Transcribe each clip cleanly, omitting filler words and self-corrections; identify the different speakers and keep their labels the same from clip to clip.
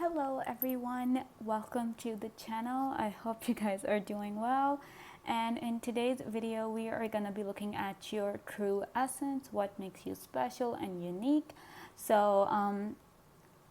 Speaker 1: Hello everyone, welcome to the channel. I hope you guys are doing well. And in today's video, we are going to be looking at your true essence, what makes you special and unique. So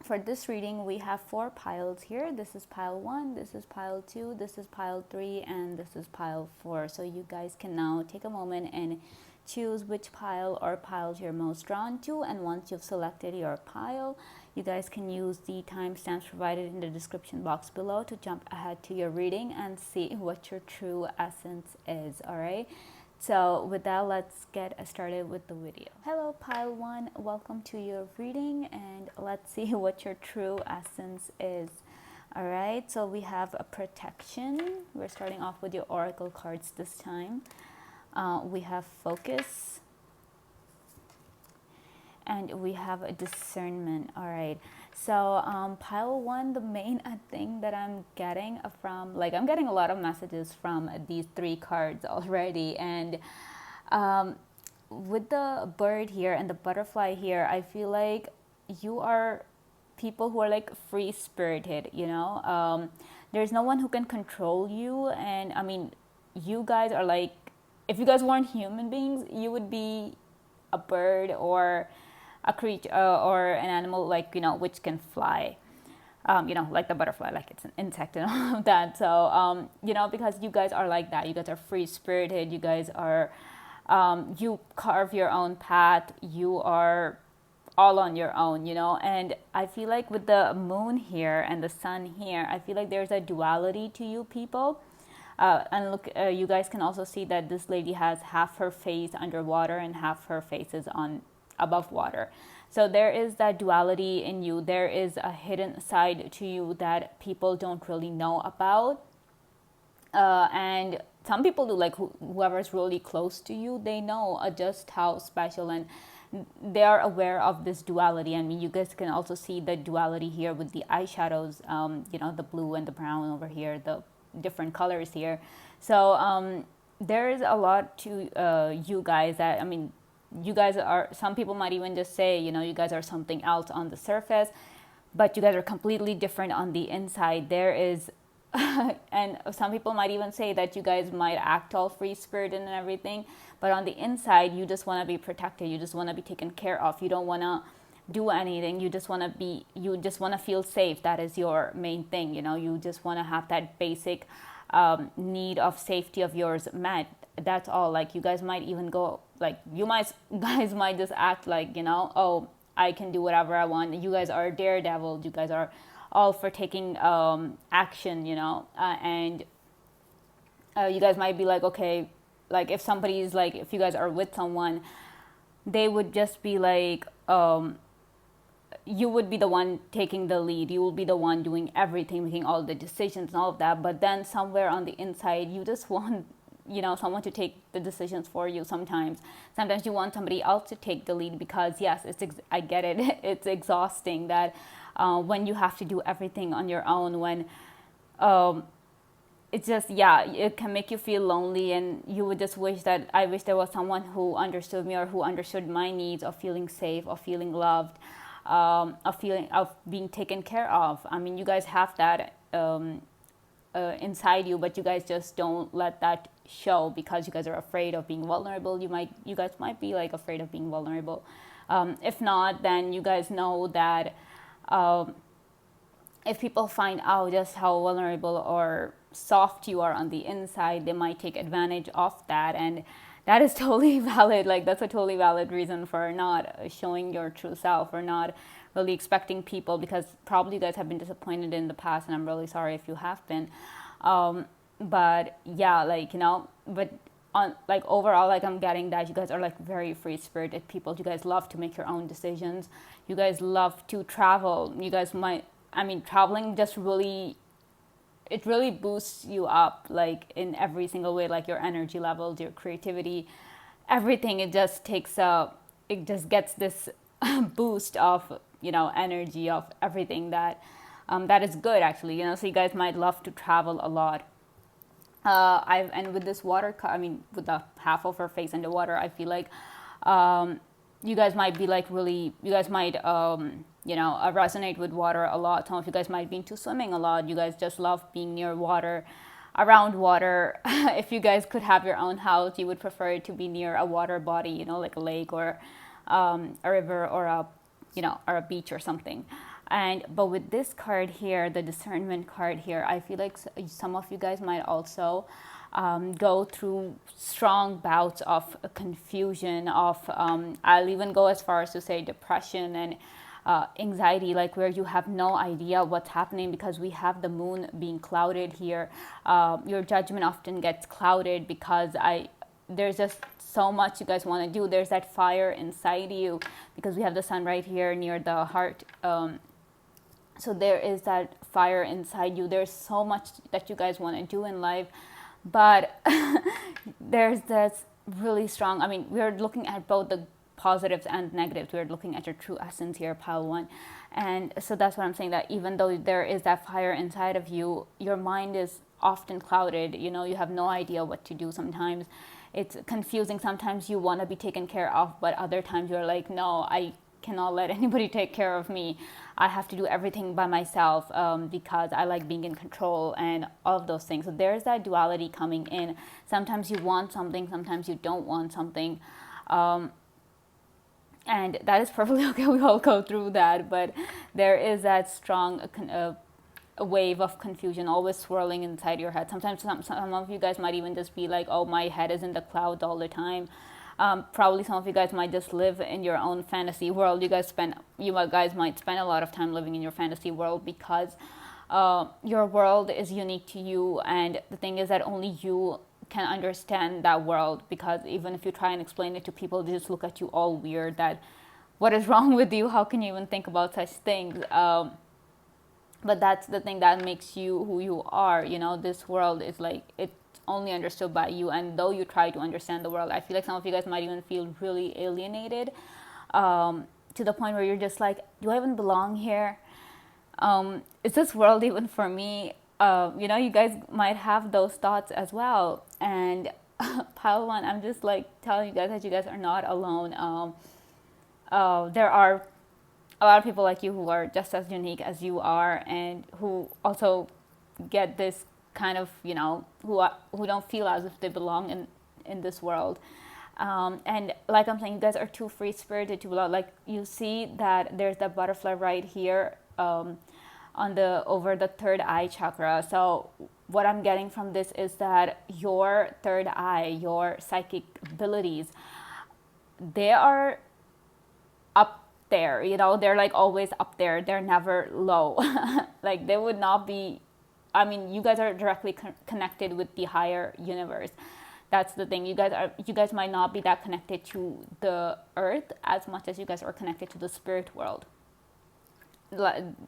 Speaker 1: for this reading, we have 4 piles here. This is pile 1, this is pile 2, this is pile 3, and this is pile 4. So you guys can now take a moment and choose which pile or piles you're most drawn to. And once you've selected your pile, you guys can use the timestamps provided in the description box below to jump ahead to your reading and see what your true essence is. All right. So with that, let's get started with the video. Hello, pile 1. Welcome to your reading, and let's see what your true essence is. All right. So we have a protection. We're starting off with your oracle cards this time. We have focus. And we have a discernment. All right. So pile 1, the main thing that I'm getting from, I'm getting a lot of messages from these 3 cards already. And with the bird here and the butterfly here, I feel like you are people who are like free spirited, you know. There's no one who can control you. And I mean, you guys are like, if you guys weren't human beings, you would be a bird or a creature or an animal, like, you know, which can fly, you know, like the butterfly, like it's an insect and all of that. So you know, because you guys are like that, you guys are free spirited, you guys are you carve your own path, you are all on your own, you know. And I feel like with the moon here and the sun here, I feel like there's a duality to you people. And look, you guys can also see that this lady has half her face underwater and half her face is on above water. So there is that duality in you. There is a hidden side to you that people don't really know about. And some people do, like whoever's really close to you, they know just how special, and they are aware of this duality. I mean, you guys can also see the duality here with the eyeshadows, you know, the blue and the brown over here, the different colors here. So there is a lot to you guys that, I mean, you guys are, some people might even just say, you know, you guys are something else on the surface, but you guys are completely different on the inside. There is and some people might even say that you guys might act all free spirited and everything, but on the inside you just want to be protected, you just want to be taken care of, you don't want to do anything, you just want to feel safe. That is your main thing, you know. You just want to have that basic need of safety of yours met. That's all. Like, you guys might even go, like, guys might just act like, you know, oh, I can do whatever I want. You guys are daredevil, you guys are all for taking action, you know. And you guys might be like, okay, like if somebody's like, if you guys are with someone, they would just be like, you would be the one taking the lead, you will be the one doing everything, making all the decisions and all of that. But then somewhere on the inside, you just want, you know, someone to take the decisions for you. Sometimes you want somebody else to take the lead, because yes, I get it. It's exhausting that when you have to do everything on your own, when it's just, yeah, it can make you feel lonely, and you would just wish that, I wish there was someone who understood me, or who understood my needs of feeling safe, of feeling loved, of feeling of being taken care of. I mean, you guys have that inside you, but you guys just don't let that show because you guys are afraid of being vulnerable. You guys might be like afraid of being vulnerable. If not, then you guys know that if people find out just how vulnerable or soft you are on the inside, they might take advantage of that. And that is totally valid. Like, that's a totally valid reason for not showing your true self, or not really expecting people, because probably you guys have been disappointed in the past, and I'm really sorry if you have been. But yeah, like, you know, but on, like, overall, like, I'm getting that you guys are like very free spirited people. You guys love to make your own decisions. You guys love to travel. You guys might, I mean, traveling just really, it really boosts you up, like, in every single way, like your energy levels, your creativity, everything. It just it just gets this boost of, you know, energy of everything that that is good, actually, you know. So you guys might love to travel a lot. And with this water, I mean, with the half of her face underwater, I feel like you guys might be like really, you guys might resonate with water a lot. Some of you guys might be into swimming a lot. You guys just love being near water, around water. If you guys could have your own house, you would prefer it to be near a water body, like a lake or a river or a beach or something. But with this card here, the discernment card here, I feel like some of you guys might also go through strong bouts of confusion, I'll even go as far as to say depression and anxiety, like where you have no idea what's happening because we have the moon being clouded here. Your judgment often gets clouded because there's just so much you guys want to do. There's that fire inside you because we have the sun right here near the heart. So there is that fire inside you. There's so much that you guys want to do in life, but there's this really strong, we're looking at both the positives and negatives. We're looking at your true essence here, pile one. And so that's what I'm saying, that even though there is that fire inside of you, your mind is often clouded. You have no idea what to do. Sometimes it's confusing. Sometimes you want to be taken care of, but other times you're like, no, I cannot let anybody take care of me. I have to do everything by myself because I like being in control and all of those things. So there's that duality coming in. Sometimes you want something, sometimes you don't want something. And that is perfectly okay. We all go through that. But there is that strong a wave of confusion always swirling inside your head. Sometimes some of you guys might even just be like, oh, my head is in the clouds all the time. Probably some of you guys might just live in your own fantasy world. You guys might spend a lot of time living in your fantasy world because your world is unique to you. And the thing is that only you can understand that world, because even if you try and explain it to people, they just look at you all weird, that what is wrong with you? How can you even think about such things? But that's the thing that makes you who you are. This world is like, it's only understood by you. And though you try to understand the world, I feel like some of you guys might even feel really alienated to the point where you're just like, do I even belong here? Is this world even for me? You guys might have those thoughts as well. And pile one, I'm just like telling you guys that you guys are not alone. There are a lot of people like you who are just as unique as you are, and who also get this kind of, who don't feel as if they belong in this world. And like I'm saying, you guys are too free spirited to belong. Like, you see that there's that butterfly right here over the third eye chakra. So what I'm getting from this is that your third eye, your psychic abilities, they are up there. They're like always up there. They're never low. Like, they would not be, you guys are directly connected with the higher universe. That's the thing. You guys might not be that connected to the earth as much as you guys are connected to the spirit world.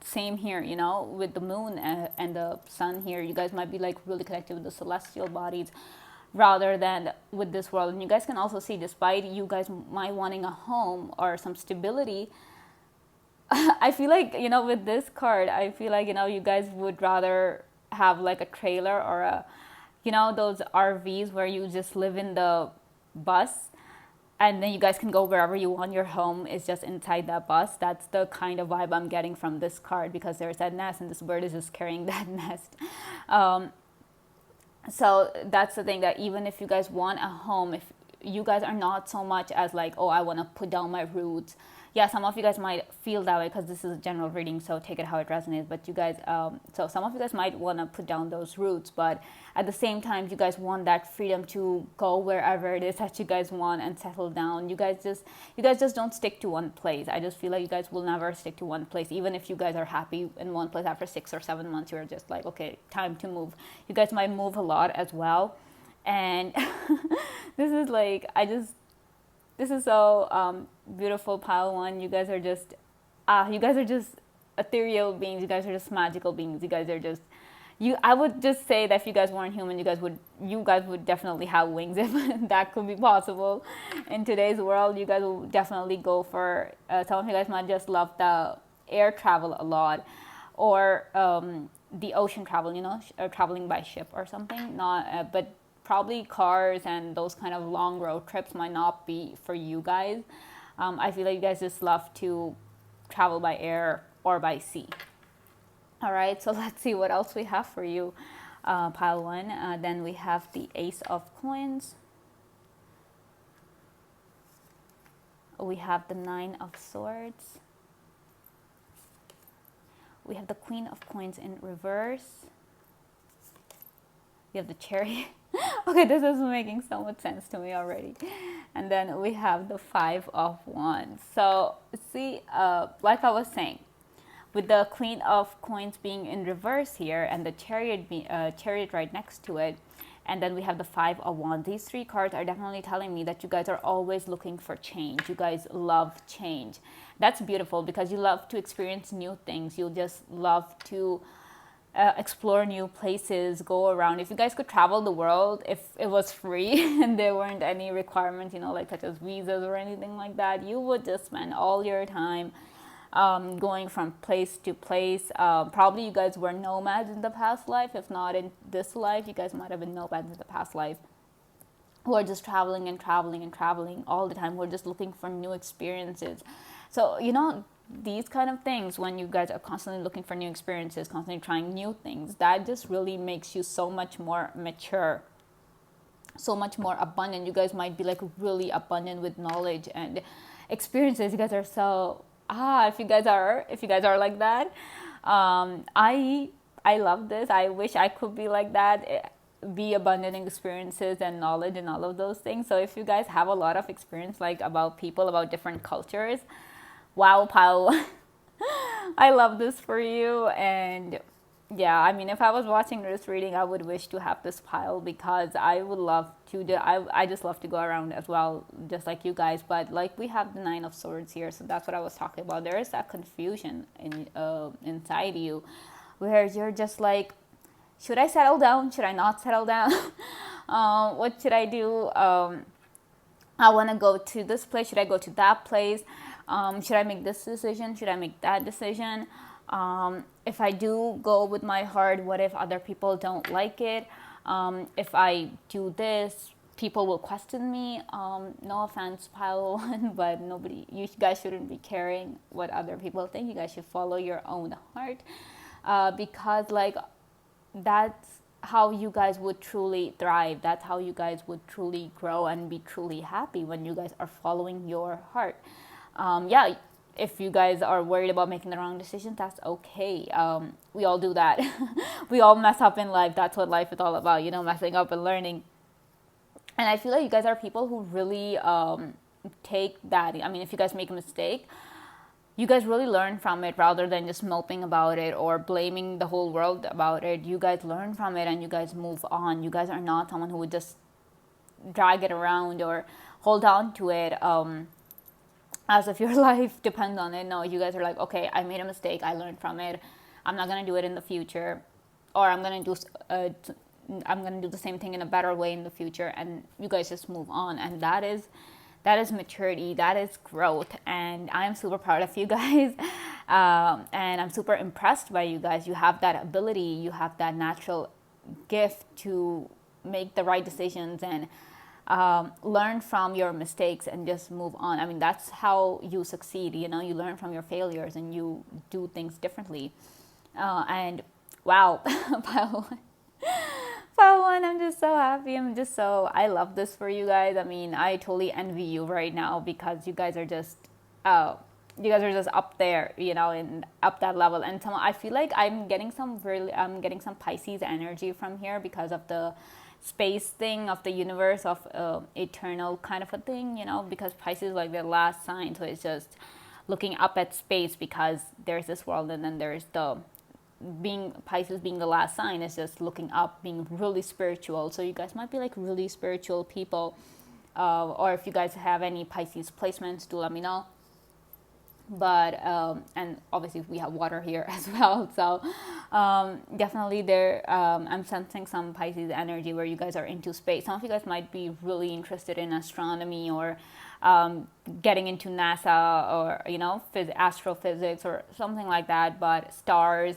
Speaker 1: Same here, with the moon and the sun here. You guys might be like really connected with the celestial bodies rather than with this world. And you guys can also see, despite you guys might wanting a home or some stability, I feel like, with this card, I feel like, you guys would rather have like a trailer or those RVs where you just live in the bus and then you guys can go wherever you want. Your home is just inside that bus. That's the kind of vibe I'm getting from this card, because there's that nest and this bird is just carrying that nest. So that's the thing, that even if you guys want a home, if you guys are not so much as like, oh, I want to put down my roots. Yeah, some of you guys might feel that way because this is a general reading, so take it how it resonates. But you guys, so some of you guys might want to put down those roots, but at the same time, you guys want that freedom to go wherever it is that you guys want and settle down. You guys just don't stick to one place. I just feel like you guys will never stick to one place. Even if you guys are happy in one place after 6 or 7 months, you're just like, okay, time to move. You guys might move a lot as well. And this is like, this is so beautiful, pile one. You guys are just ethereal beings. You guys are just magical beings. You guys are just, I would just say that if you guys weren't human, you guys would definitely have wings, if that could be possible. In today's world, you guys will definitely go for, some of you guys might just love the air travel a lot, or the ocean travel, traveling by ship or something. But probably cars and those kind of long road trips might not be for you guys. I feel like you guys just love to travel by air or by sea. All right, so let's see what else we have for you, pile one. Then we have the Ace of Coins. We have the Nine of Swords. We have the Queen of Coins in reverse. We have the Chariot. Okay, this is making so much sense to me already. And then we have the Five of Wands. So see, like I was saying, with the Queen of Coins being in reverse here and the Chariot right next to it, and then we have the Five of Wands. These three cards are definitely telling me that you guys are always looking for change. You guys love change. That's beautiful because you love to experience new things. You just love to explore new places, go around. If you guys could travel the world, if it was free and there weren't any requirements, like such as visas or anything like that, you would just spend all your time going from place to place. Probably you guys were nomads in the past life. If not in this life, you guys might have been nomads in the past life, who are just traveling and traveling and traveling all the time. We're just looking for new experiences. So, these kind of things, when you guys are constantly looking for new experiences, constantly trying new things, that just really makes you so much more mature, so much more abundant. You guys might be like really abundant with knowledge and experiences. You guys are so if you guys are like that, I love this. I wish I could be like that, be abundant in experiences and knowledge and all of those things. So if you guys have a lot of experience, like about people, about different cultures, wow, pile. I love this for you. And yeah, I mean, if I was watching this reading, I would wish to have this pile because I would love to do, I just love to go around as well, just like you guys. But like, we have the Nine of Swords here, so that's what I was talking about. There is that confusion inside you where you're just like, should I settle down? Should I not settle down? What should I do? I want to go to this place. Should I go to that place? Should I make this decision? Should I make that decision? If I do go with my heart, what if other people don't like it? If I do this, people will question me. No offense, pile one, but you guys shouldn't be caring what other people think. You guys should follow your own heart, because like, that's how you guys would truly thrive. That's how you guys would truly grow and be truly happy, when you guys are following your heart. Yeah, if you guys are worried about making the wrong decisions, that's okay. We all do that. We all mess up in life. That's what life is all about, messing up and learning. And I feel like you guys are people who really take that. I mean, if you guys make a mistake, you guys really learn from it rather than just moping about it or blaming the whole world about it. You guys learn from it and you guys move on. You guys are not someone who would just drag it around or hold on to it as if your life depends on it. No, you guys are like, okay, I made a mistake. I learned from it. I'm not going to do it in the future, or I'm going to do the same thing in a better way in the future. And you guys just move on. And that is maturity. That is growth. And I'm super proud of you guys. And I'm super impressed by you guys. You have that ability. You have that natural gift to make the right decisions and learn from your mistakes and just move on. I mean, that's how you succeed. You learn from your failures and you do things differently. And wow, Pile one, I'm just so happy. I love this for you guys. I mean, I totally envy you right now because you guys are just up there, and up that level. And I feel like I'm getting some Pisces energy from here because of the space thing of the universe, of eternal kind of a thing, because Pisces is like the last sign. So it's just looking up at space because there's this world and then there's Pisces being the last sign is just looking up, being really spiritual. So you guys might be like really spiritual people, or if you guys have any Pisces placements, do let me know. But and obviously we have water here as well, so definitely there I'm sensing some Pisces energy where you guys are into space. Some of you guys might be really interested in astronomy or getting into NASA or astrophysics or something like that. But stars,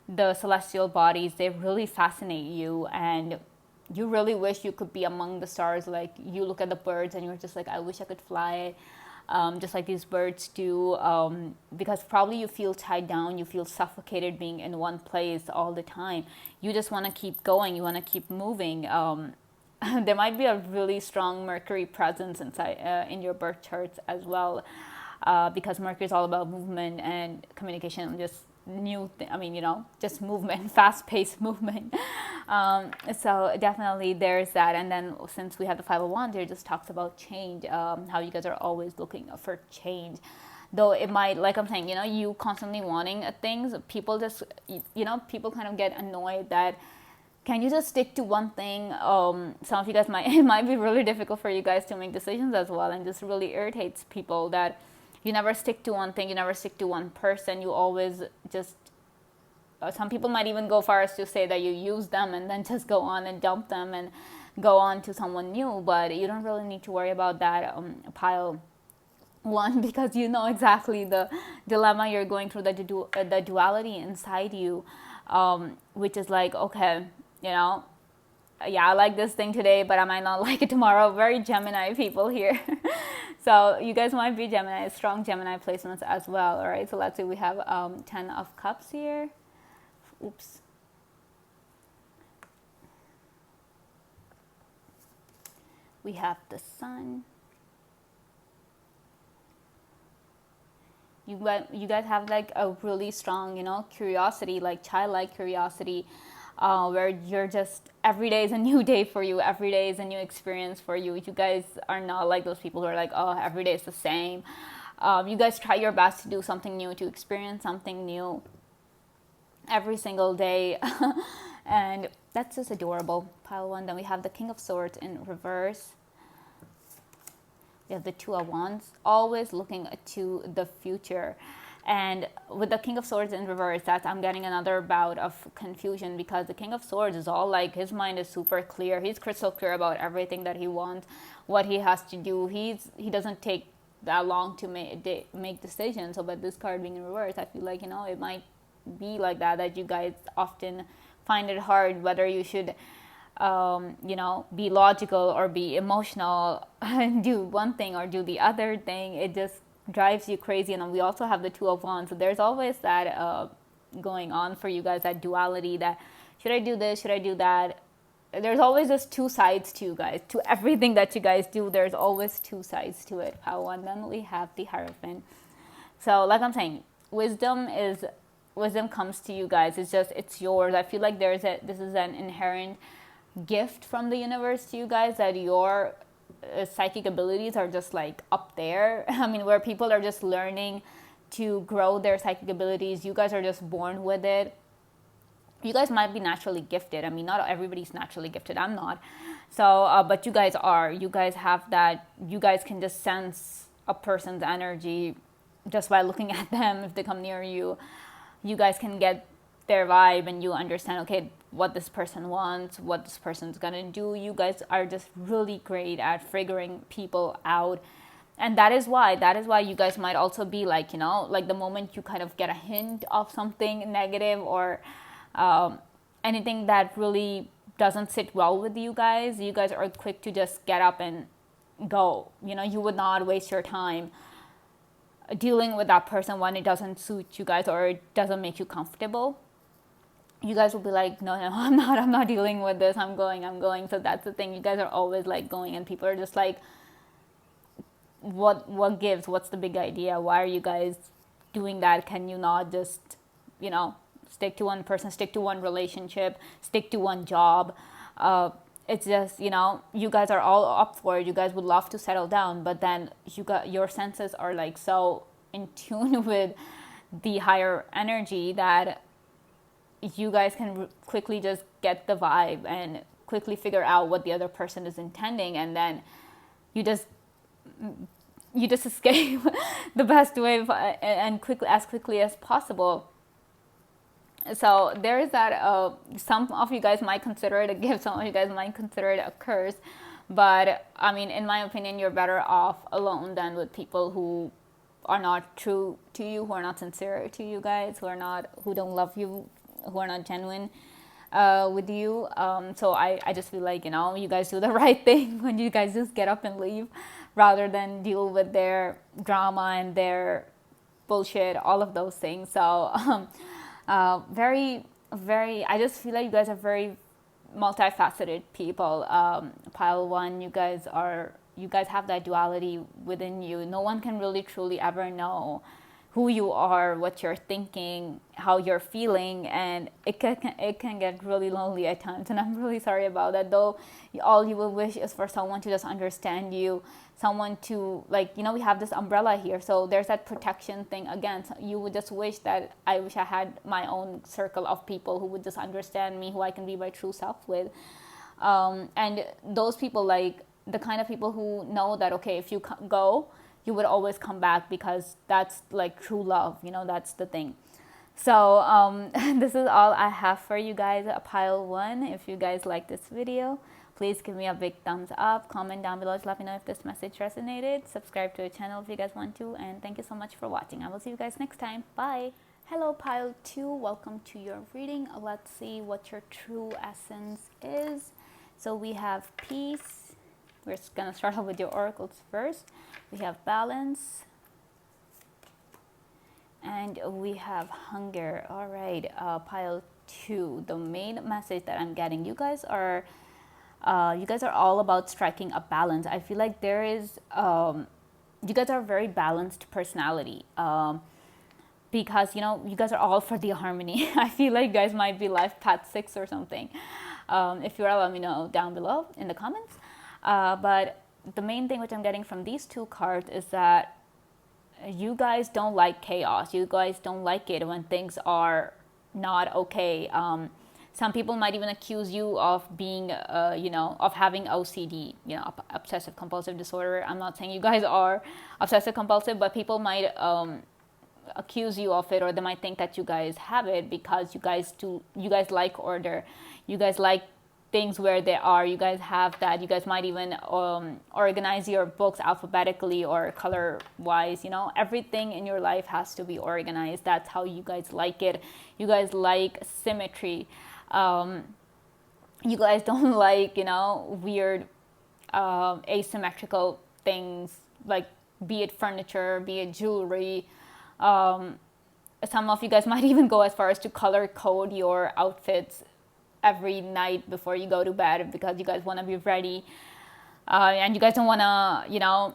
Speaker 1: the celestial bodies, they really fascinate you, and you really wish you could be among the stars. Like, you look at the birds and you're just like, I wish I could fly just like these birds do, because probably you feel tied down, you feel suffocated being in one place all the time. You just want to keep going, you want to keep moving. There might be a really strong Mercury presence inside in your birth charts as well, because Mercury is all about movement and communication, and just just movement, fast-paced movement. So definitely there's that. And then since we have the Five of Wands, it just talks about change, how you guys are always looking for change. Though it might, like I'm saying, you constantly wanting things, people just, people kind of get annoyed that, can you just stick to one thing? Some of you guys it might be really difficult for you guys to make decisions as well, and just really irritates people that you never stick to one thing, you never stick to one person, you always just, some people might even go far as to say that you use them and then just go on and dump them and go on to someone new, but you don't really need to worry about that, pile one, because you know exactly the dilemma you're going through, the duality inside you, which is like, okay, yeah, I like this thing today, but I might not like it tomorrow. Very Gemini people here. So you guys might be Gemini, strong Gemini placements as well. All right, so let's see, we have 10 of Cups here. Oops. We have the Sun. You guys have like a really strong, curiosity, like childlike curiosity, where you're just, every day is a new day for you, every day is a new experience for you. You guys are not like those people who are like, oh, every day is the same. You guys try your best to do something new, to experience something new every single day. And that's just adorable. Pile one. Then we have the King of Swords in reverse. We have the Two of Wands, always looking to the future. And with the King of Swords in reverse, I'm getting another bout of confusion, because the King of Swords is all like, his mind is super clear. He's crystal clear about everything that he wants, what he has to do. He doesn't take that long to make decisions. So, but this card being in reverse, I feel like, it might be like that you guys often find it hard whether you should be logical or be emotional and do one thing or do the other thing. It just drives you crazy. And we also have the Two of Wands, so there's always that going on for you guys, that duality, that should I do this, should I do that. There's always just two sides to you guys, to everything that you guys do. There's always two sides to it. And then we have the Hierophant. So like I'm saying, wisdom comes to you guys. It's yours. I feel like this is an inherent gift from the universe to you guys, that your psychic abilities are just like up there. I mean, where people are just learning to grow their psychic abilities, you guys are just born with it. You guys might be naturally gifted. I mean, not everybody's naturally gifted. I'm not. So, but you guys are. You guys have that. You guys can just sense a person's energy just by looking at them. If they come near you, you guys can get their vibe, and you understand, okay, what this person wants, what this person's gonna do. You guys are just really great at figuring people out. And that is why you guys might also be like, like the moment you kind of get a hint of something negative or anything that really doesn't sit well with you guys are quick to just get up and go. You would not waste your time dealing with that person when it doesn't suit you guys or it doesn't make you comfortable. You guys will be like, no, I'm not dealing with this. I'm going. So that's the thing. You guys are always like going, and people are just like, what gives? What's the big idea? Why are you guys doing that? Can you not just, stick to one person, stick to one relationship, stick to one job? It's just, you guys are all up for it. You guys would love to settle down, but then your senses are like so in tune with the higher energy that you guys can quickly just get the vibe and quickly figure out what the other person is intending, and then you just escape the best way and as quickly as possible. So there is that. Some of you guys might consider it a gift. Some of you guys might consider it a curse. But I mean, in my opinion, you're better off alone than with people who are not true to you, who are not sincere to you guys, who don't love you, who are not genuine. with you. So I just feel like, you guys do the right thing when you guys just get up and leave rather than deal with their drama and their bullshit, all of those things. So very, very, I just feel like you guys are very multifaceted people. Pile one, you guys have that duality within you. No one can really truly ever know who you are, what you're thinking, how you're feeling, and it can get really lonely at times. And I'm really sorry about that. Though, all you will wish is for someone to just understand you, someone to, like, we have this umbrella here, so there's that protection thing again. So you would just wish that I wish I had my own circle of people who would just understand me, who I can be my true self with. And those people, like the kind of people who know that, okay, if you go, you would always come back, because that's like true love, that's the thing. So this is all I have for you guys, pile one. If you guys like this video, please give me a big thumbs up, comment down below to let me know if this message resonated, subscribe to the channel if you guys want to, and thank you so much for watching. I will see you guys next time. Bye. Hello, pile two, welcome to your reading. Let's see what your true essence is. So we have peace. We're just gonna start off with your oracles first. We have balance, and we have hunger. All right, pile two. The main message that I'm getting, you guys are all about striking a balance. I feel like there is, you guys are a very balanced personality. Because you guys are all for the harmony. I feel like you guys might be life path 6 or something. If you are, let me know down below in the comments. But the main thing which I'm getting from these two cards is that you guys don't like chaos. You guys don't like it when things are not okay. Some people might even accuse you of being, of having OCD, obsessive compulsive disorder. I'm not saying you guys are obsessive compulsive, but people might accuse you of it, or they might think that you guys have it because you guys like order. You guys like things where they are. You guys have that. You guys might even organize your books alphabetically or color wise. Everything in your life has to be organized. That's how you guys like it. You guys like symmetry. You guys don't like weird asymmetrical things, like be it furniture, be it jewelry. Some of you guys might even go as far as to color code your outfits every night before you go to bed, because you guys want to be ready, and you guys don't want to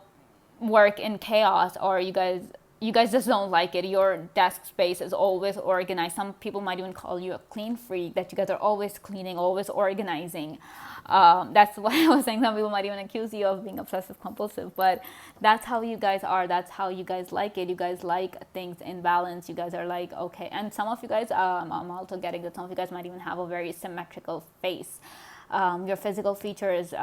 Speaker 1: work in chaos, or you guys just don't like it. Your desk space is always organized. Some people might even call you a clean freak, that you guys are always cleaning, always organizing. That's what I was saying. Some people might even accuse you of being obsessive compulsive, but that's how you guys are. That's how you guys like it. You guys like things in balance. You guys are like, okay. And some of you guys, I'm also getting that some of you guys might even have a very symmetrical face. Your physical features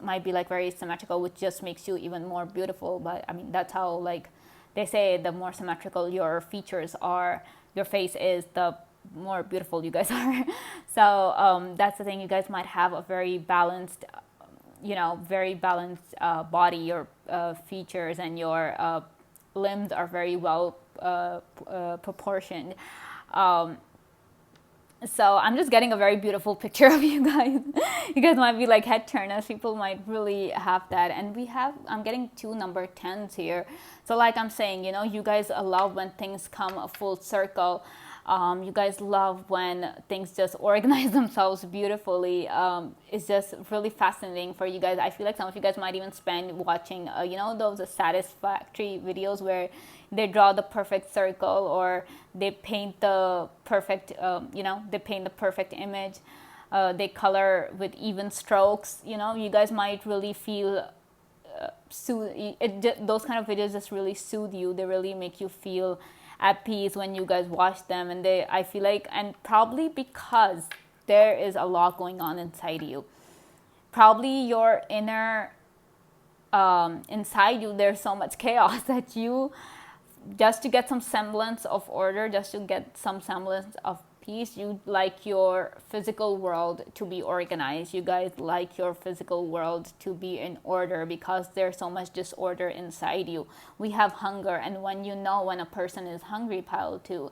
Speaker 1: might be like very symmetrical, which just makes you even more beautiful. But I mean, that's how, like they say, the more symmetrical your features are, your face is, the more beautiful you guys are. So that's the thing. You guys might have a very balanced, body. Your features and your limbs are very well proportioned. So I'm just getting a very beautiful picture of you guys. You guys might be like head turners. People might really have that. And I'm getting 2 number 10s here. So like I'm saying, you guys love when things come a full circle. You guys love when things just organize themselves beautifully. It's just really fascinating for you guys. I feel like some of you guys might even spend watching, those satisfactory videos where they draw the perfect circle, or they paint the perfect, they paint the perfect image. They color with even strokes. You guys might really feel those kind of videos just really soothe you. They really make you feel at peace when you guys watch them. And I feel like, and probably because there is a lot going on inside you, probably your inner, inside you, there's so much chaos that you, just to get some semblance of order, just to get some semblance of peace, you like your physical world to be organized. You guys like your physical world to be in order, because there's so much disorder inside you. We have hunger, and when a person is hungry, pile two,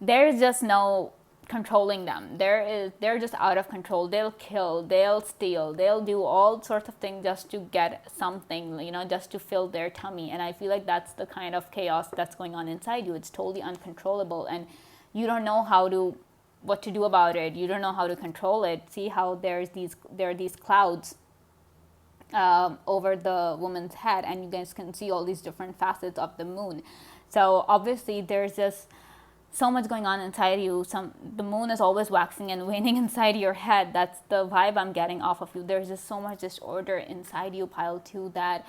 Speaker 1: there's just no controlling them. They're just out of control. They'll kill, they'll steal, they'll do all sorts of things just to get something, just to fill their tummy. And I feel like that's the kind of chaos that's going on inside you. It's totally uncontrollable, and you don't know what to do about it. You don't know how to control it. See how there are these clouds over the woman's head, and you guys can see all these different facets of the moon. So obviously there's just so much going on inside you. The moon is always waxing and waning inside your head. That's the vibe I'm getting off of you. There's just so much disorder inside you, pile 2, that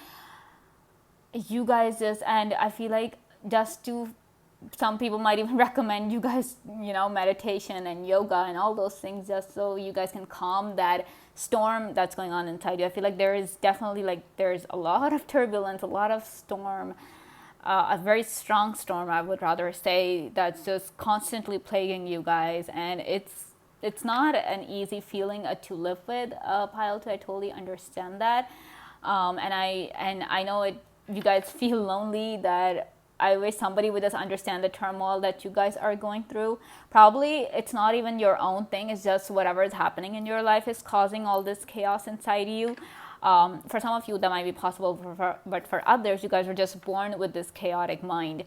Speaker 1: you guys and I feel like some people might even recommend you guys, meditation and yoga and all those things, just so you guys can calm that storm that's going on inside you. I feel like there is definitely there's a lot of turbulence, a lot of storm, a very strong storm, I would rather say, that's just constantly plaguing you guys. And it's not an easy feeling to live with, pile 2. I totally understand that. And I know you guys feel lonely, that I wish somebody would just understand the turmoil that you guys are going through. Probably it's not even your own thing. It's just whatever is happening in your life is causing all this chaos inside you. For some of you, that might be possible, but for others, you guys are just born with this chaotic mind.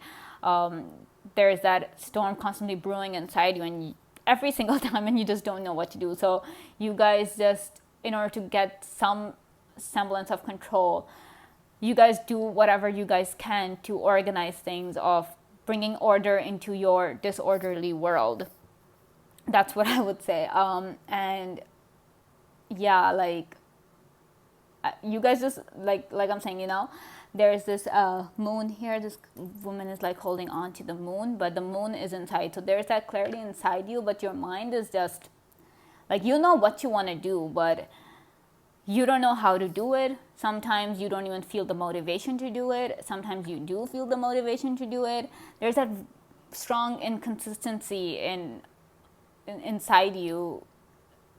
Speaker 1: There's that storm constantly brewing inside you, and every single time, and you just don't know what to do. So you guys just, in order to get some semblance of control, you guys do whatever you guys can to organize things, of bringing order into your disorderly world. That's what I would say. And yeah, you guys just like I'm saying, there's this moon here. This woman is holding on to the moon, but the moon is inside. So there's that clearly inside you, but your mind is just what you want to do, but you don't know how to do it. Sometimes you don't even feel the motivation to do it. Sometimes you do feel the motivation to do it. There's that strong inconsistency inside you.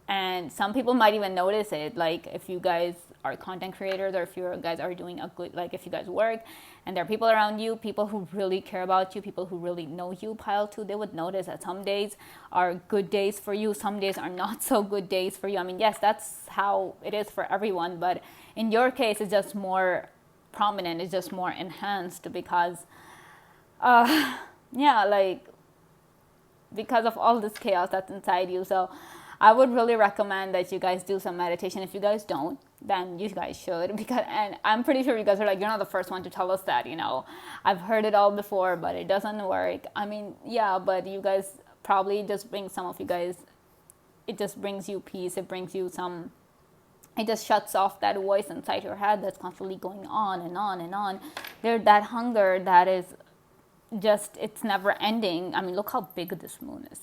Speaker 1: And some people might even notice it, if you guys are content creators, or if you guys are doing a good, if you guys work and there are people around you, people who really care about you, people who really know you, pile 2, they would notice that some days are good days for you, some days are not so good days for you. I mean, yes, that's how it is for everyone, but in your case, it's just more prominent, it's just more enhanced because, because of all this chaos that's inside you. So I would really recommend that you guys do some meditation. If you guys don't, then you guys should, and I'm pretty sure you guys are you're not the first one to tell us that, I've heard it all before, but it doesn't work. I mean, yeah, but you guys probably just some of you guys, it just brings you peace. It brings you it just shuts off that voice inside your head that's constantly going on and on and on. There's that hunger that is just, it's never ending. I mean, look how big this moon is.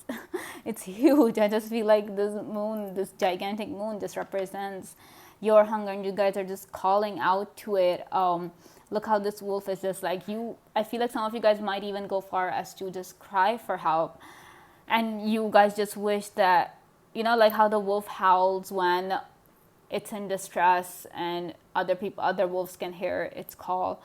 Speaker 1: It's huge. I just feel like this moon, this gigantic moon, just represents your hunger, and you guys are just calling out to it. Look how this wolf is just I feel like some of you guys might even go far as to just cry for help, and you guys just wish that, how the wolf howls when it's in distress and other wolves can hear its call.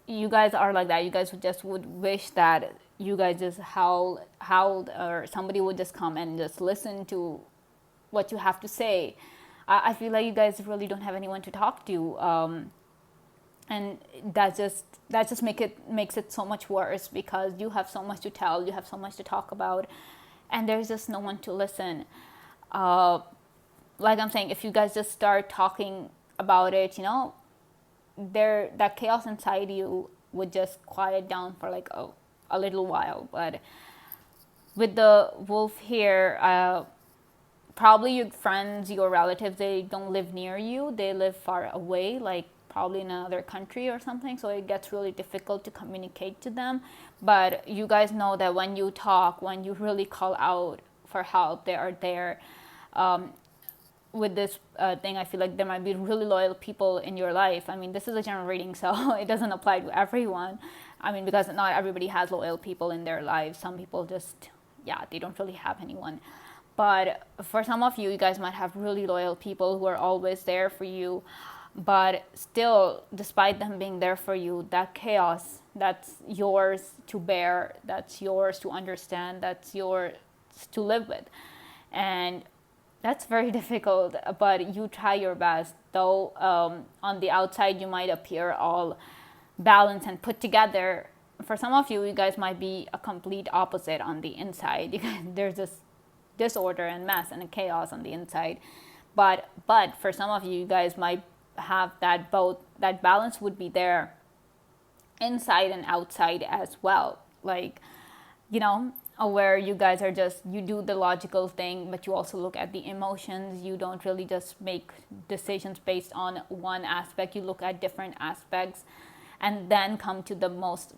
Speaker 1: You guys are like that. You guys would wish that you guys just howled, or somebody would just come and just listen to what you have to say. I feel like you guys really don't have anyone to talk to, and that just makes it so much worse, because you have so much to tell, you have so much to talk about, and there's just no one to listen. Like I'm saying, if you guys just start talking about it, that chaos inside you would just quiet down for a little while. But with the wolf here, probably your friends, your relatives, they don't live near you. They live far away, probably in another country or something. So it gets really difficult to communicate to them. But you guys know that when you talk, when you really call out for help, they are there. With this thing, I feel like there might be really loyal people in your life. I mean, this is a general reading, so it doesn't apply to everyone. I mean, because not everybody has loyal people in their lives. Some people just, they don't really have anyone. But for some of you, you guys might have really loyal people who are always there for you. But still, despite them being there for you, that chaos That's yours to bear, that's yours to understand, that's yours to live with. And that's very difficult, but you try your best. Though on the outside, you might appear all balanced and put together. For some of you, you guys might be a complete opposite on the inside. There's this disorder and mess and a chaos on the inside. But for some of you, you guys might have that both. That balance would be there inside and outside as well. Like, you know, where you guys are just, you do the logical thing, but you also look at the emotions. You don't really just make decisions based on one aspect. You look at different aspects and then come to the most,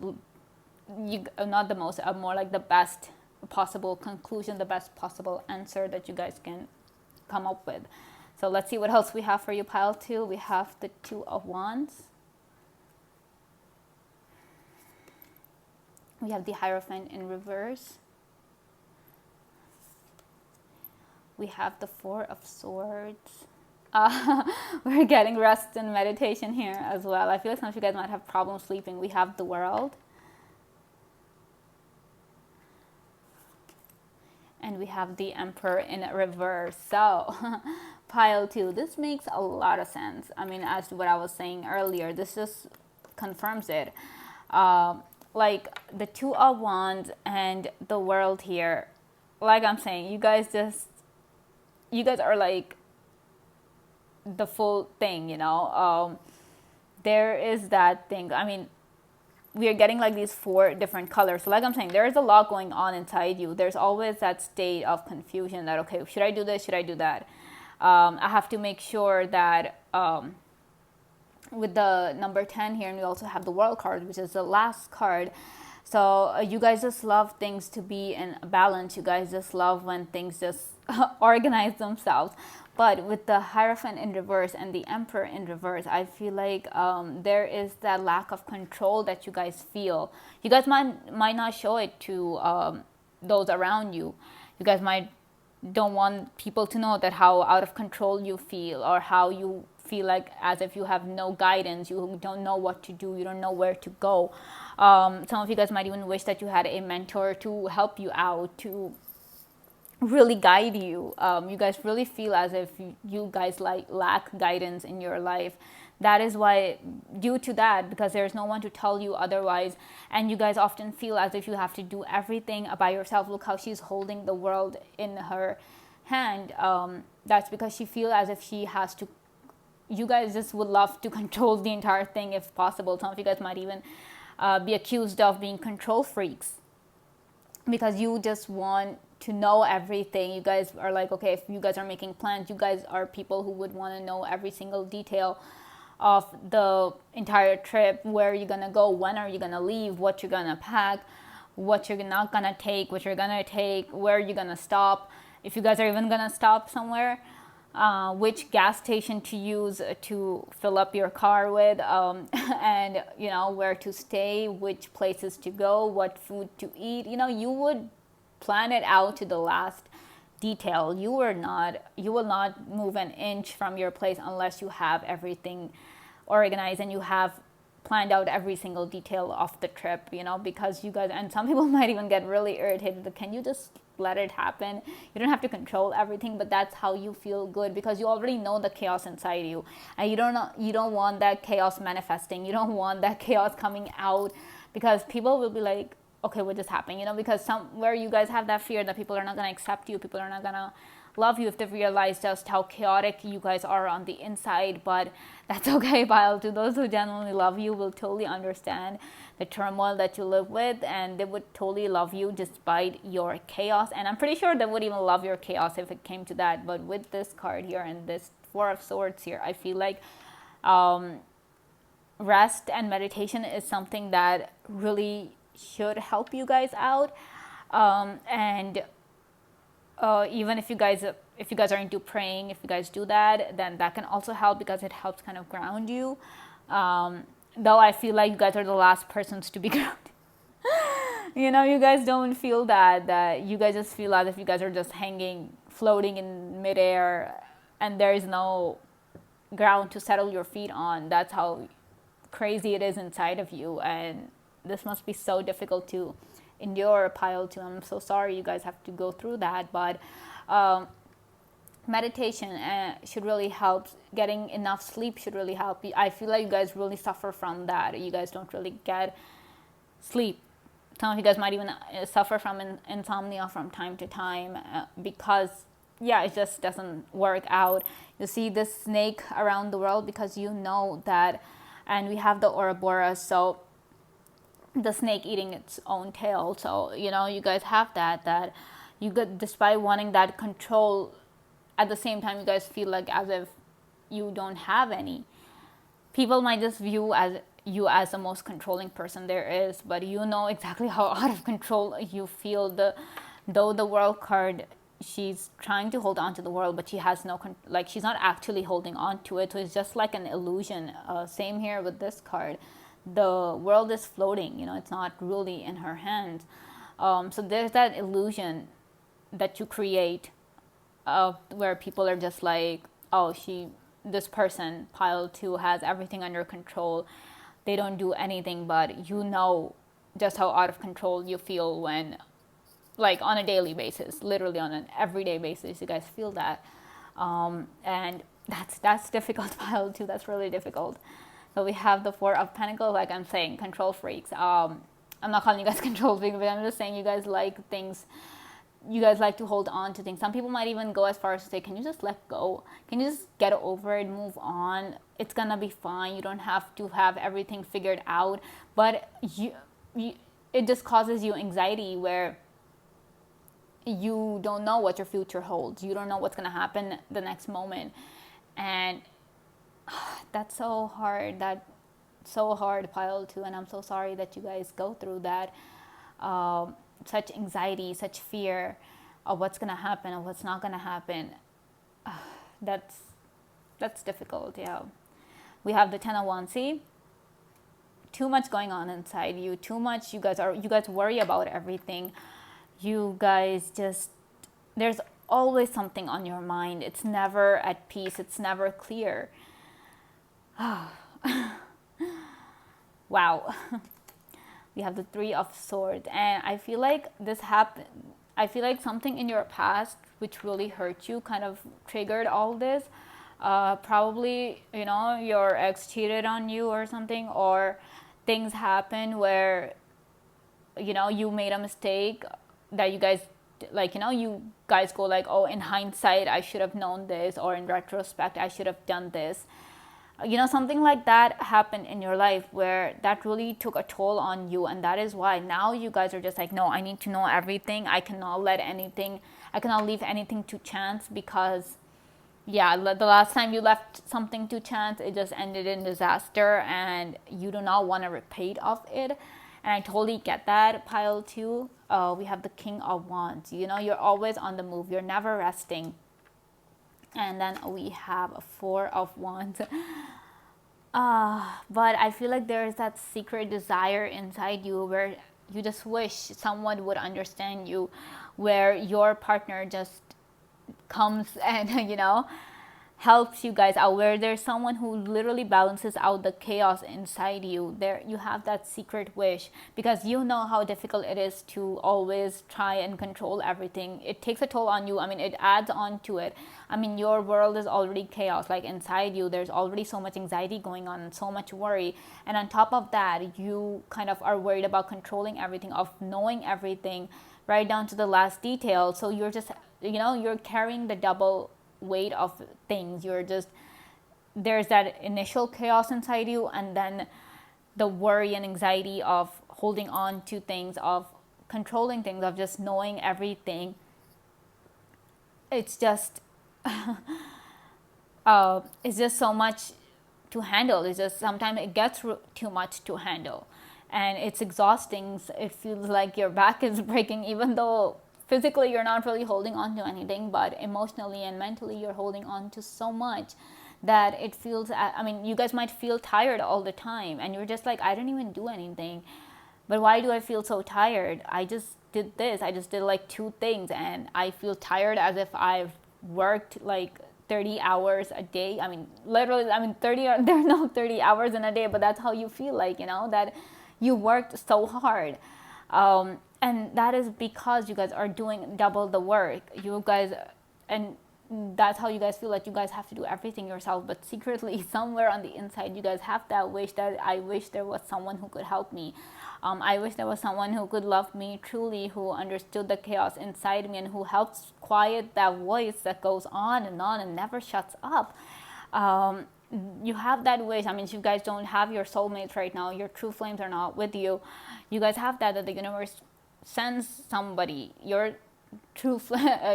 Speaker 1: not the most, more like the best possible conclusion, the best possible answer that you guys can come up with. So let's see what else we have for you, pile 2. We have the 2 of Wands. We have the Hierophant in reverse. We have the 4 of Swords. We're getting rest and meditation here as well. I feel like some of you guys might have problems sleeping. We have the World. And we have the Emperor in reverse. So, pile 2, this makes a lot of sense. I mean, as to what I was saying earlier, this just confirms it. Like the 2 of Wands and the World here, like I'm saying, you guys are like the full thing, you know. There is that thing. I mean, we are getting like these 4 different colors. So like I'm saying, there is a lot going on inside you. There's always that state of confusion that, okay, should I do this? Should I do that? I have to make sure that with the number 10 here, and we also have the World card, which is the last card. So you guys just love things to be in balance. You guys just love when things just organize themselves. But with the Hierophant in reverse and the Emperor in reverse, I feel like there is that lack of control that you guys feel. You guys might not show it to those around you. You guys might don't want people to know that how out of control you feel, or how you feel like as if you have no guidance, you don't know what to do, you don't know where to go. Some of you guys might even wish that you had a mentor to help you out, to really guide you. You guys really feel as if you guys lack guidance in your life. That is why, due to that, because there's no one to tell you otherwise, and you guys often feel as if you have to do everything by yourself. Look how she's holding the world in her hand. That's because she feels as if she has to. You guys just would love to control the entire thing if possible. Some of you guys might even be accused of being control freaks, because you just want to know everything. You guys are like, okay, if you guys are making plans, you guys are people who would want to know every single detail of the entire trip. Where you're gonna go, when are you gonna leave, what you're gonna pack, what you're not gonna take, what you're gonna take, where you're gonna stop, if you guys are even gonna stop somewhere, which gas station to use to fill up your car with, and you know, where to stay, which places to go, what food to eat. You know, you would plan it out to the last detail. You will not move an inch from your place unless you have everything organized and you have planned out every single detail of the trip, you know, because you guys, and some people might even get really irritated. Can you just let it happen? You don't have to control everything, but that's how you feel good, because you already know the chaos inside you, and you don't want that chaos manifesting. You don't want that chaos coming out, because people will be like, okay, what just happened? You know, because somewhere you guys have that fear that people are not going to accept you, people are not going to love you if they realize just how chaotic you guys are on the inside. But that's okay, pile 2. Those who genuinely love you will totally understand the turmoil that you live with, and they would totally love you despite your chaos. And I'm pretty sure they would even love your chaos if it came to that. But with this card here and this 4 of Swords here, I feel like rest and meditation is something that really should help you guys out. And even if you guys are into praying, if you guys do that, then that can also help, because it helps kind of ground you. Though I feel like you guys are the last persons to be grounded. You know, you guys don't feel that you guys just feel as if you guys are just floating in midair, and there is no ground to settle your feet on. That's how crazy it is inside of you. And this must be so difficult to endure, pile two. I'm so sorry you guys have to go through that, but meditation should really help. Getting enough sleep should really help. I feel like you guys really suffer from that. You guys don't really get sleep. Some of you guys might even suffer from insomnia from time to time because, yeah, it just doesn't work out. You see this snake around the world because you know that, and we have the Ouroboros, so the snake eating its own tail. So, you know, you guys have that you get, despite wanting that control, at the same time, you guys feel like as if you don't have any. People might just view you as the most controlling person there is, but you know exactly how out of control you feel. Though the world card, she's trying to hold on to the world, but she has no like, she's not actually holding on to it, so it's just like an illusion. Same here with this card. The world is floating, you know, it's not really in her hands. So there's that illusion that you create where people are just like, oh, this person, pile two, has everything under control. They don't do anything, but you know just how out of control you feel when, like, on a daily basis, literally on an everyday basis, you guys feel that. And that's difficult, pile two. That's really difficult. So we have the Four of Pentacles, like I'm saying, control freaks. I'm not calling you guys control freaks, but I'm just saying you guys like things. You guys like to hold on to things. Some people might even go as far as to say, can you just let go? Can you just get over it, move on? It's gonna be fine. You don't have to have everything figured out. But it just causes you anxiety where you don't know what your future holds. You don't know what's gonna happen the next moment. And that's so hard. That's so hard, pile two. And I'm so sorry that you guys go through that. Such anxiety, such fear of what's gonna happen, of what's not gonna happen. That's difficult. Yeah. We have the Ten of Wands. See, too much going on inside you. Too much. You guys worry about everything. You guys just, there's always something on your mind. It's never at peace. It's never clear. Wow. We have the Three of Swords, and I feel like this happened. I feel like something in your past which really hurt you kind of triggered all this. Probably, you know, your ex cheated on you or something, or things happen where, you know, you made a mistake that you guys, like, you know, you guys go like, oh, in hindsight, I should have known this, or in retrospect, I should have done this. You know, something like that happened in your life where that really took a toll on you, and that is why now you guys are just like, no, I need to know everything. I cannot leave anything to chance, because yeah, the last time you left something to chance, it just ended in disaster, and you do not want to repeat of it. And I totally get that, pile two. We have the King of Wands. You know, you're always on the move. You're never resting. And then we have a Four of Wands. But I feel like there is that secret desire inside you where you just wish someone would understand you, where your partner just comes and, you know, helps you guys out, where there's someone who literally balances out the chaos inside you. There you have that secret wish, because you know how difficult it is to always try and control everything. It takes a toll on you. I mean, it adds on to it. I mean, your world is already chaos. Like, inside you, there's already so much anxiety going on and so much worry. And on top of that, you kind of are worried about controlling everything, of knowing everything right down to the last detail. So you're just, you know, you're carrying the double weight of things. There's that initial chaos inside you, and then the worry and anxiety of holding on to things, of controlling things, of just knowing everything. It's just it's just so much to handle. It's just sometimes it gets too much to handle, and it's exhausting. It feels like your back is breaking, even though physically you're not really holding on to anything, but emotionally and mentally you're holding on to so much that it feels, I mean, you guys might feel tired all the time, and you're just like, I didn't even do anything, but why do I feel so tired? I just did this. I just did like 2 things, and I feel tired as if I've worked like 30 hours a day. I mean, literally, I mean, there are no 30 hours in a day, but that's how you feel like, you know, that you worked so hard. And that is because you guys are doing double the work. You guys, and that's how you guys feel like you guys have to do everything yourself. But secretly, somewhere on the inside, you guys have that wish that I wish there was someone who could help me. I wish there was someone who could love me truly, who understood the chaos inside me, and who helps quiet that voice that goes on and never shuts up. You have that wish. I mean, if you guys don't have your soulmates right now, your true flames are not with you, you guys have that the universe sends somebody, your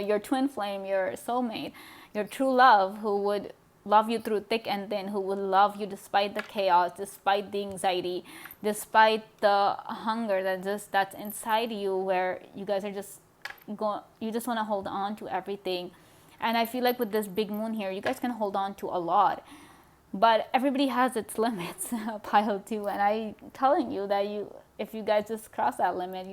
Speaker 1: your twin flame, your soulmate, your true love, who would love you through thick and thin, who will love you despite the chaos, despite the anxiety, despite the hunger that's inside you, where you guys are just you just want to hold on to everything. And I feel like with this big moon here, you guys can hold on to a lot, but everybody has its limits. Pile 2, and I telling you that if you guys just cross that limit,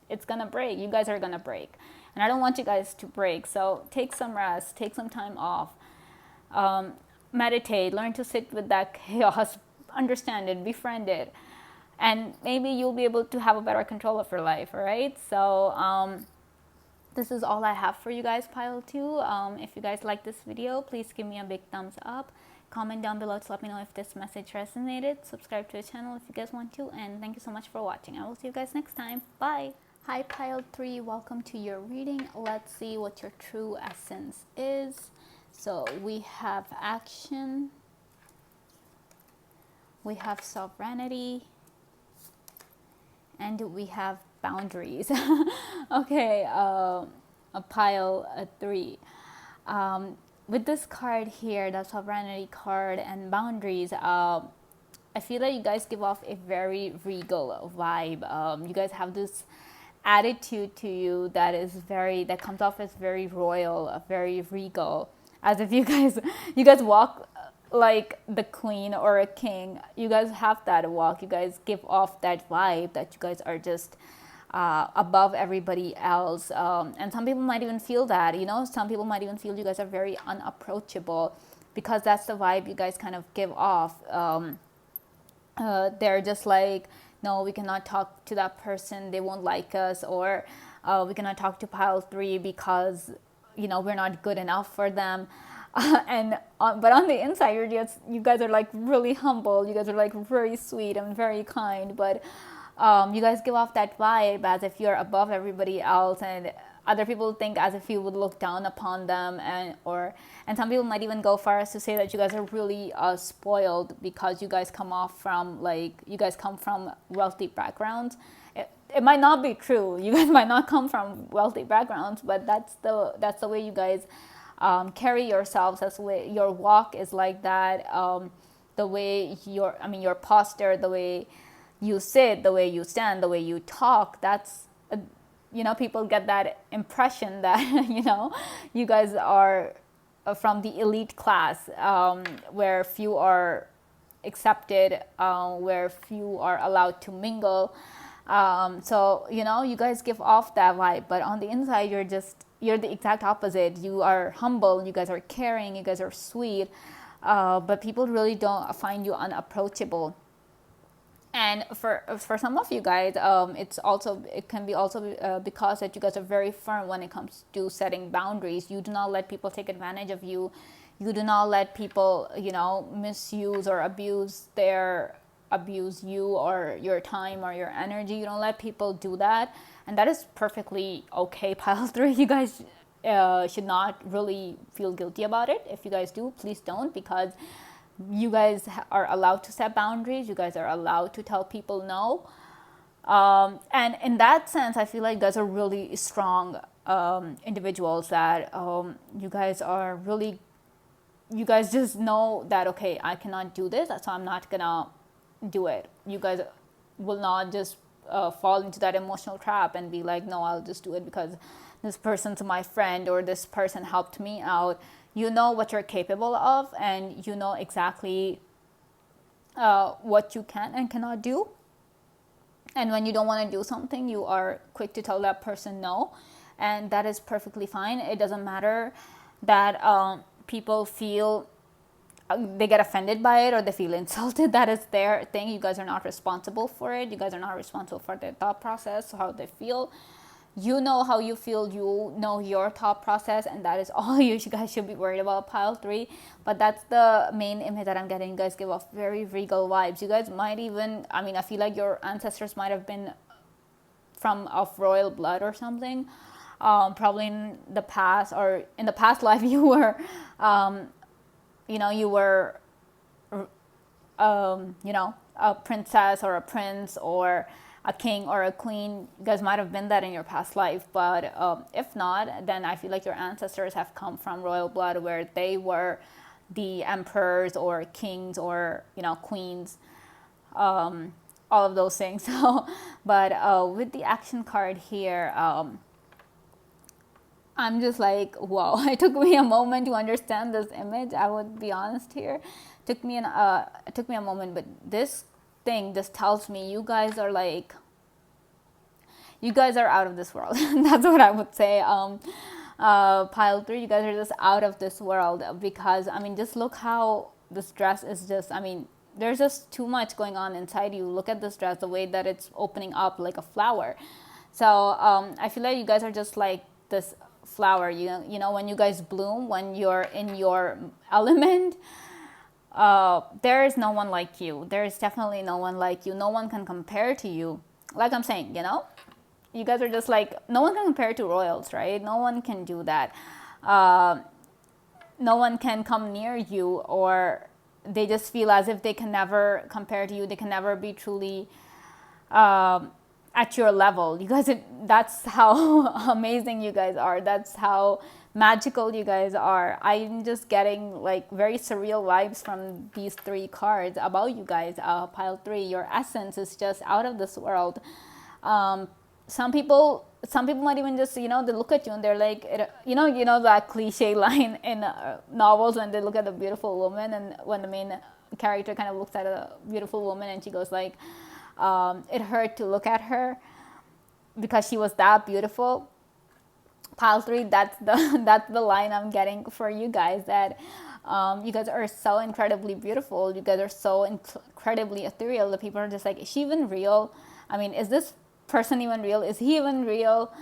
Speaker 1: it's gonna break. You guys are gonna break, and I don't want you guys to break. So take some rest, take some time off, meditate, learn to sit with that chaos, understand it, befriend it, and maybe you'll be able to have a better control of your life. All right, so this is all I have for you guys, Pile 2. If you guys like this video, please give me a big thumbs up. Comment down below to let me know if this message resonated. Subscribe to the channel if you guys want to. And thank you so much for watching. I will see you guys next time. Bye. Hi, Pile 3. Welcome to your reading. Let's see what your true essence is. So we have action. We have sovereignty. And we have boundaries. Okay, a Pile 3. With this card here, the sovereignty card and boundaries, I feel like you guys give off a very regal vibe. You guys have this attitude to you that comes off as very royal, very regal, as if you guys walk like the queen or a king. You guys have that walk. You guys give off that vibe that you guys are just above everybody else, and some people might even feel that, some people might even feel you guys are very unapproachable, because that's the vibe you guys kind of give off. They're just like, no, we cannot talk to that person, they won't like us, or we cannot talk to Pile 3 because we're not good enough for them. But on the inside, you guys are like really humble, you guys are like very sweet and very kind, but you guys give off that vibe as if you're above everybody else, and other people think as if you would look down upon them, and some people might even go far as to say that you guys are really spoiled, because you guys come from wealthy backgrounds. It might not be true. You guys might not come from wealthy backgrounds, but that's the way you guys carry yourselves. That's the way your walk is like that. The way your posture, the way you sit, the way you stand, the way you talk, that's people get that impression that you guys are from the elite class, where few are accepted, where few are allowed to mingle. So you guys give off that vibe, but on the inside you're the exact opposite. You are humble, you guys are caring, you guys are sweet, but people really don't find you unapproachable. And for some of you guys, it can be also because that you guys are very firm when it comes to setting boundaries. You do not let people take advantage of you. You do not let people misuse or abuse you or your time or your energy. You don't let people do that, and that is perfectly okay, Pile 3. You guys should not really feel guilty about it. If you guys do, please don't, because you guys are allowed to set boundaries. You guys are allowed to tell people no. And in that sense, I feel like you guys are really strong individuals, that you guys just know that, okay, I cannot do this, so I'm not gonna do it. You guys will not just fall into that emotional trap and be like, no, I'll just do it because this person's my friend or this person helped me out. You know what you're capable of, and you know exactly what you can and cannot do. And when you don't want to do something, you are quick to tell that person no, and that is perfectly fine. It doesn't matter that people feel they get offended by it or they feel insulted. That is their thing. You guys are not responsible for it. You guys are not responsible for their thought process, how they feel. You know how you feel, you know your thought process, and that is all you guys should be worried about. Pile 3. But that's the main image that I'm getting. You guys give off very regal vibes. You guys might even, I mean, I feel like your ancestors might have been from of royal blood or something. Probably in the past, or in the past life, you were you were a princess or a prince or a king or a queen. You guys might have been that in your past life, but if not, then I feel like your ancestors have come from royal blood, where they were the emperors or kings or queens, all of those things. So, but with the action card here, I'm just like, whoa. It took me a moment to understand this image. I would be honest here. It took me a moment, but this thing just tells me you guys are out of this world. That's what I would say. Pile 3, you guys are just out of this world, because I mean, just look how this dress is just, I mean, there's just too much going on inside you. Look at this dress, the way that it's opening up like a flower. So I feel like you guys are just like this flower. You know, when you guys bloom, when you're in your element, there is no one like you. There is definitely no one like you. No one can compare to you. Like I'm saying, you guys are just like, no one can compare to royals, right? No one can do that. No one can come near you, or they just feel as if they can never compare to you. They can never be truly at your level. You guys, that's how amazing you guys are. That's how magical you guys are. I'm just getting like very surreal vibes from these 3 cards about you guys. Pile 3, your essence is just out of this world. Some people might even just, they look at you and they're like, that cliche line in novels when they look at a beautiful woman, and when the main character kind of looks at a beautiful woman and she goes like, it hurt to look at her because she was that beautiful. Pile 3, that's the line I'm getting for you guys, that you guys are so incredibly beautiful. You guys are so incredibly ethereal. The people are just like, is she even real? I mean, is this person even real? Is he even real?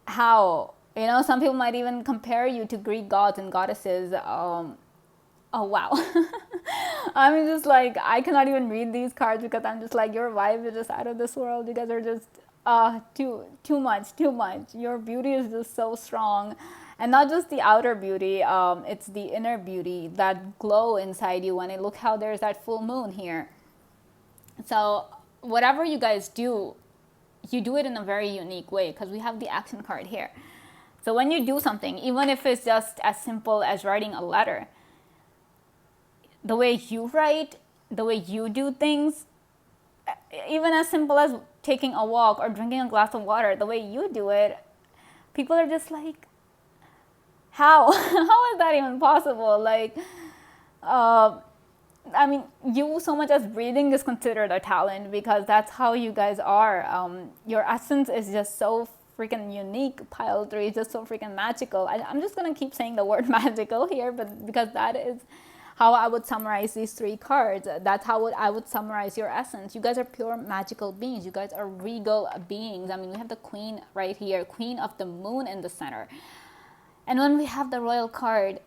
Speaker 1: How? Some people might even compare you to Greek gods and goddesses. Oh wow. I'm just like, I cannot even read these cards, because I'm just like, your vibe is just out of this world. You guys are just too much. Your beauty is just so strong, and not just the outer beauty, it's the inner beauty, that glow inside you. When I look how there's that full moon here. So whatever you guys do, you do it in a very unique way, because we have the action card here. So when you do something, even if it's just as simple as writing a letter, the way you write, the way you do things, even as simple as taking a walk or drinking a glass of water, the way you do it, people are just like, how? How is that even possible? Like, I mean, you so much as breathing is considered a talent, because that's how you guys are. Your essence is just so freaking unique. Pile 3 is just so freaking magical. I'm just going to keep saying the word magical here, but because that is how I would summarize these 3 cards. That's how I would summarize your essence. You guys are pure magical beings. You guys are regal beings. I mean, we have the queen right here, queen of the moon in the center. And when we have the royal card,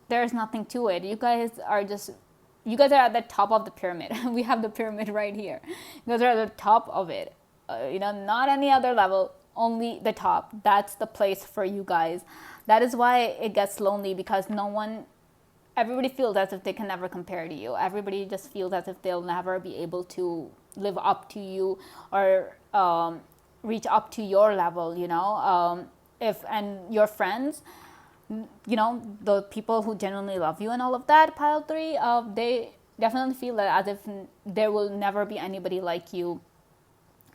Speaker 1: there's nothing to it. You guys are at the top of the pyramid. We have the pyramid right here. You guys are at the top of it. Not any other level, only the top. That's the place for you guys. That is why it gets lonely, because everybody feels as if they can never compare to you. Everybody just feels as if they'll never be able to live up to you or reach up to your level, and your friends, the people who genuinely love you and all of that, pile 3, they definitely feel that as if there will never be anybody like you,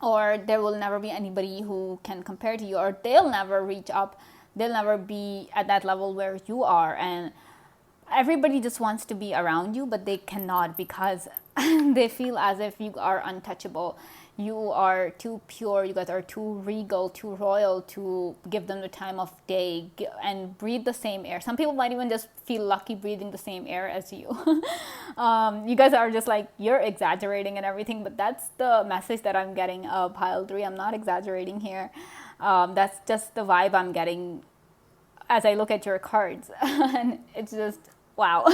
Speaker 1: or there will never be anybody who can compare to you, or they'll never reach up, they'll never be at that level where you are. And everybody just wants to be around you, but they cannot, because they feel as if you are untouchable. You are too pure, you guys are too regal, too royal to give them the time of day and breathe the same air. Some people might even just feel lucky breathing the same air as you. You guys are just like, you're exaggerating and everything, but that's the message that I'm getting, pile 3. I'm not exaggerating here. That's just the vibe I'm getting as I look at your cards. And it's just, wow.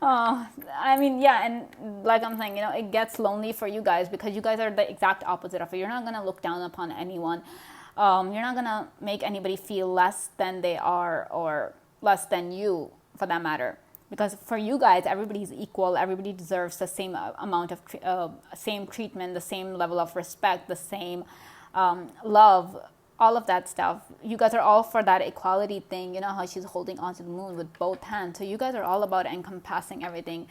Speaker 1: I mean, yeah, and like I'm saying, it gets lonely for you guys because you guys are the exact opposite of it. You're not going to look down upon anyone. You're not going to make anybody feel less than they are or less than you, for that matter. Because for you guys, everybody's equal. Everybody deserves the same amount of same treatment, the same level of respect, the same love, all of that stuff. You guys are all for that equality thing. You know how she's holding onto the moon with both hands. So you guys are all about encompassing everything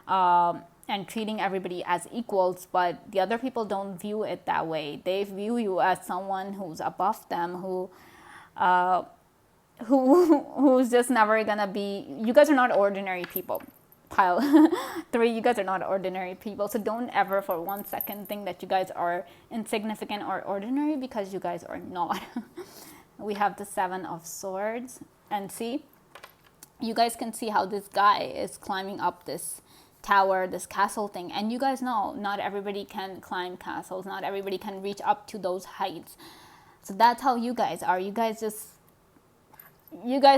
Speaker 1: and treating everybody as equals. But the other people don't view it that way. They view you as someone who's above them, who's just never gonna be. You guys are not ordinary people. Pile 3, you guys are not ordinary people. So don't ever for 1 second think that you guys are insignificant or ordinary, because you guys are not. We have the 7 of Swords, and see, you guys can see how this guy is climbing up this tower, this castle thing. And you guys know not everybody can climb castles, not everybody can reach up to those heights. So that's how you guys are. You guys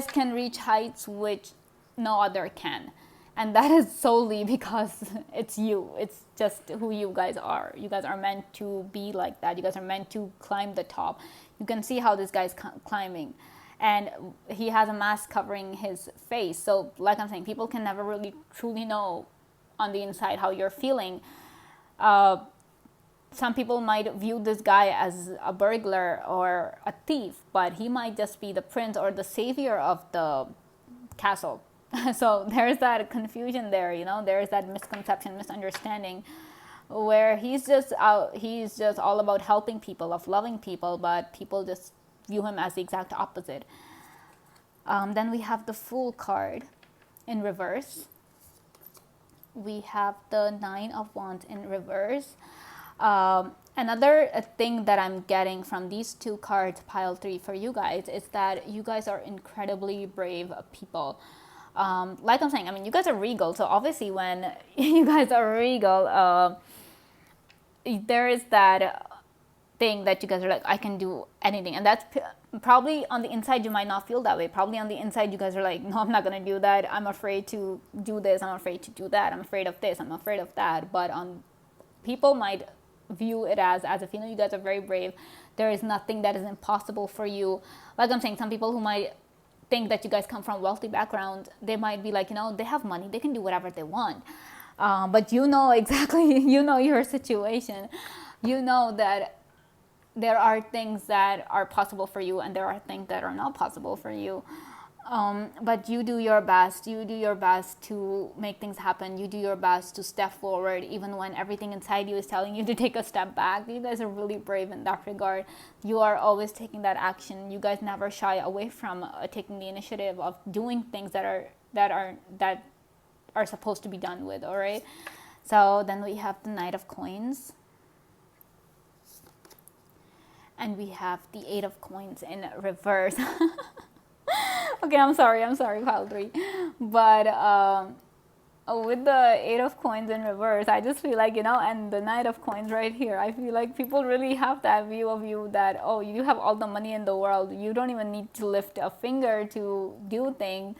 Speaker 1: can reach heights which no other can. And that is solely because it's you. It's just who you guys are. You guys are meant to be like that. You guys are meant to climb the top. You can see how this guy's climbing. And he has a mask covering his face. So like I'm saying, people can never really truly know on the inside how you're feeling. Some people might view this guy as a burglar or a thief, but he might just be the prince or the savior of the castle. So there's that confusion there, there's that misconception, misunderstanding, where he's just all about helping people, of loving people, but people just view him as the exact opposite. Then we have the Fool card in reverse. We have the 9 of Wands in reverse. Another thing that I'm getting from these 2 cards, pile 3, for you guys is that you guys are incredibly brave people. Like I'm saying, I mean, you guys are regal. So obviously when you guys are regal, there is that thing that you guys are like, I can do anything. And that's probably on the inside, you might not feel that way. Probably on the inside, you guys are like, no, I'm not going to do that. I'm afraid to do this. I'm afraid to do that. I'm afraid of this. I'm afraid of that. But people might view it as if, you guys are very brave. There is nothing that is impossible for you. Like I'm saying, some people who might think that you guys come from wealthy background, they might be like, they have money, they can do whatever they want. But exactly, your situation. You know that there are things that are possible for you and there are things that are not possible for you. But you do your best. You do your best to make things happen. You do your best to step forward, even when everything inside you is telling you to take a step back. You guys are really brave in that regard. You are always taking that action. You guys never shy away from taking the initiative of doing things that are supposed to be done with. All right. So then we have the Knight of Coins. And we have the 8 of Coins in reverse. Okay, I'm sorry, pile 3. But with the 8 of Coins in reverse, I just feel like, and the Knight of Coins right here, I feel like people really have that view of you that, oh, you have all the money in the world. You don't even need to lift a finger to do things.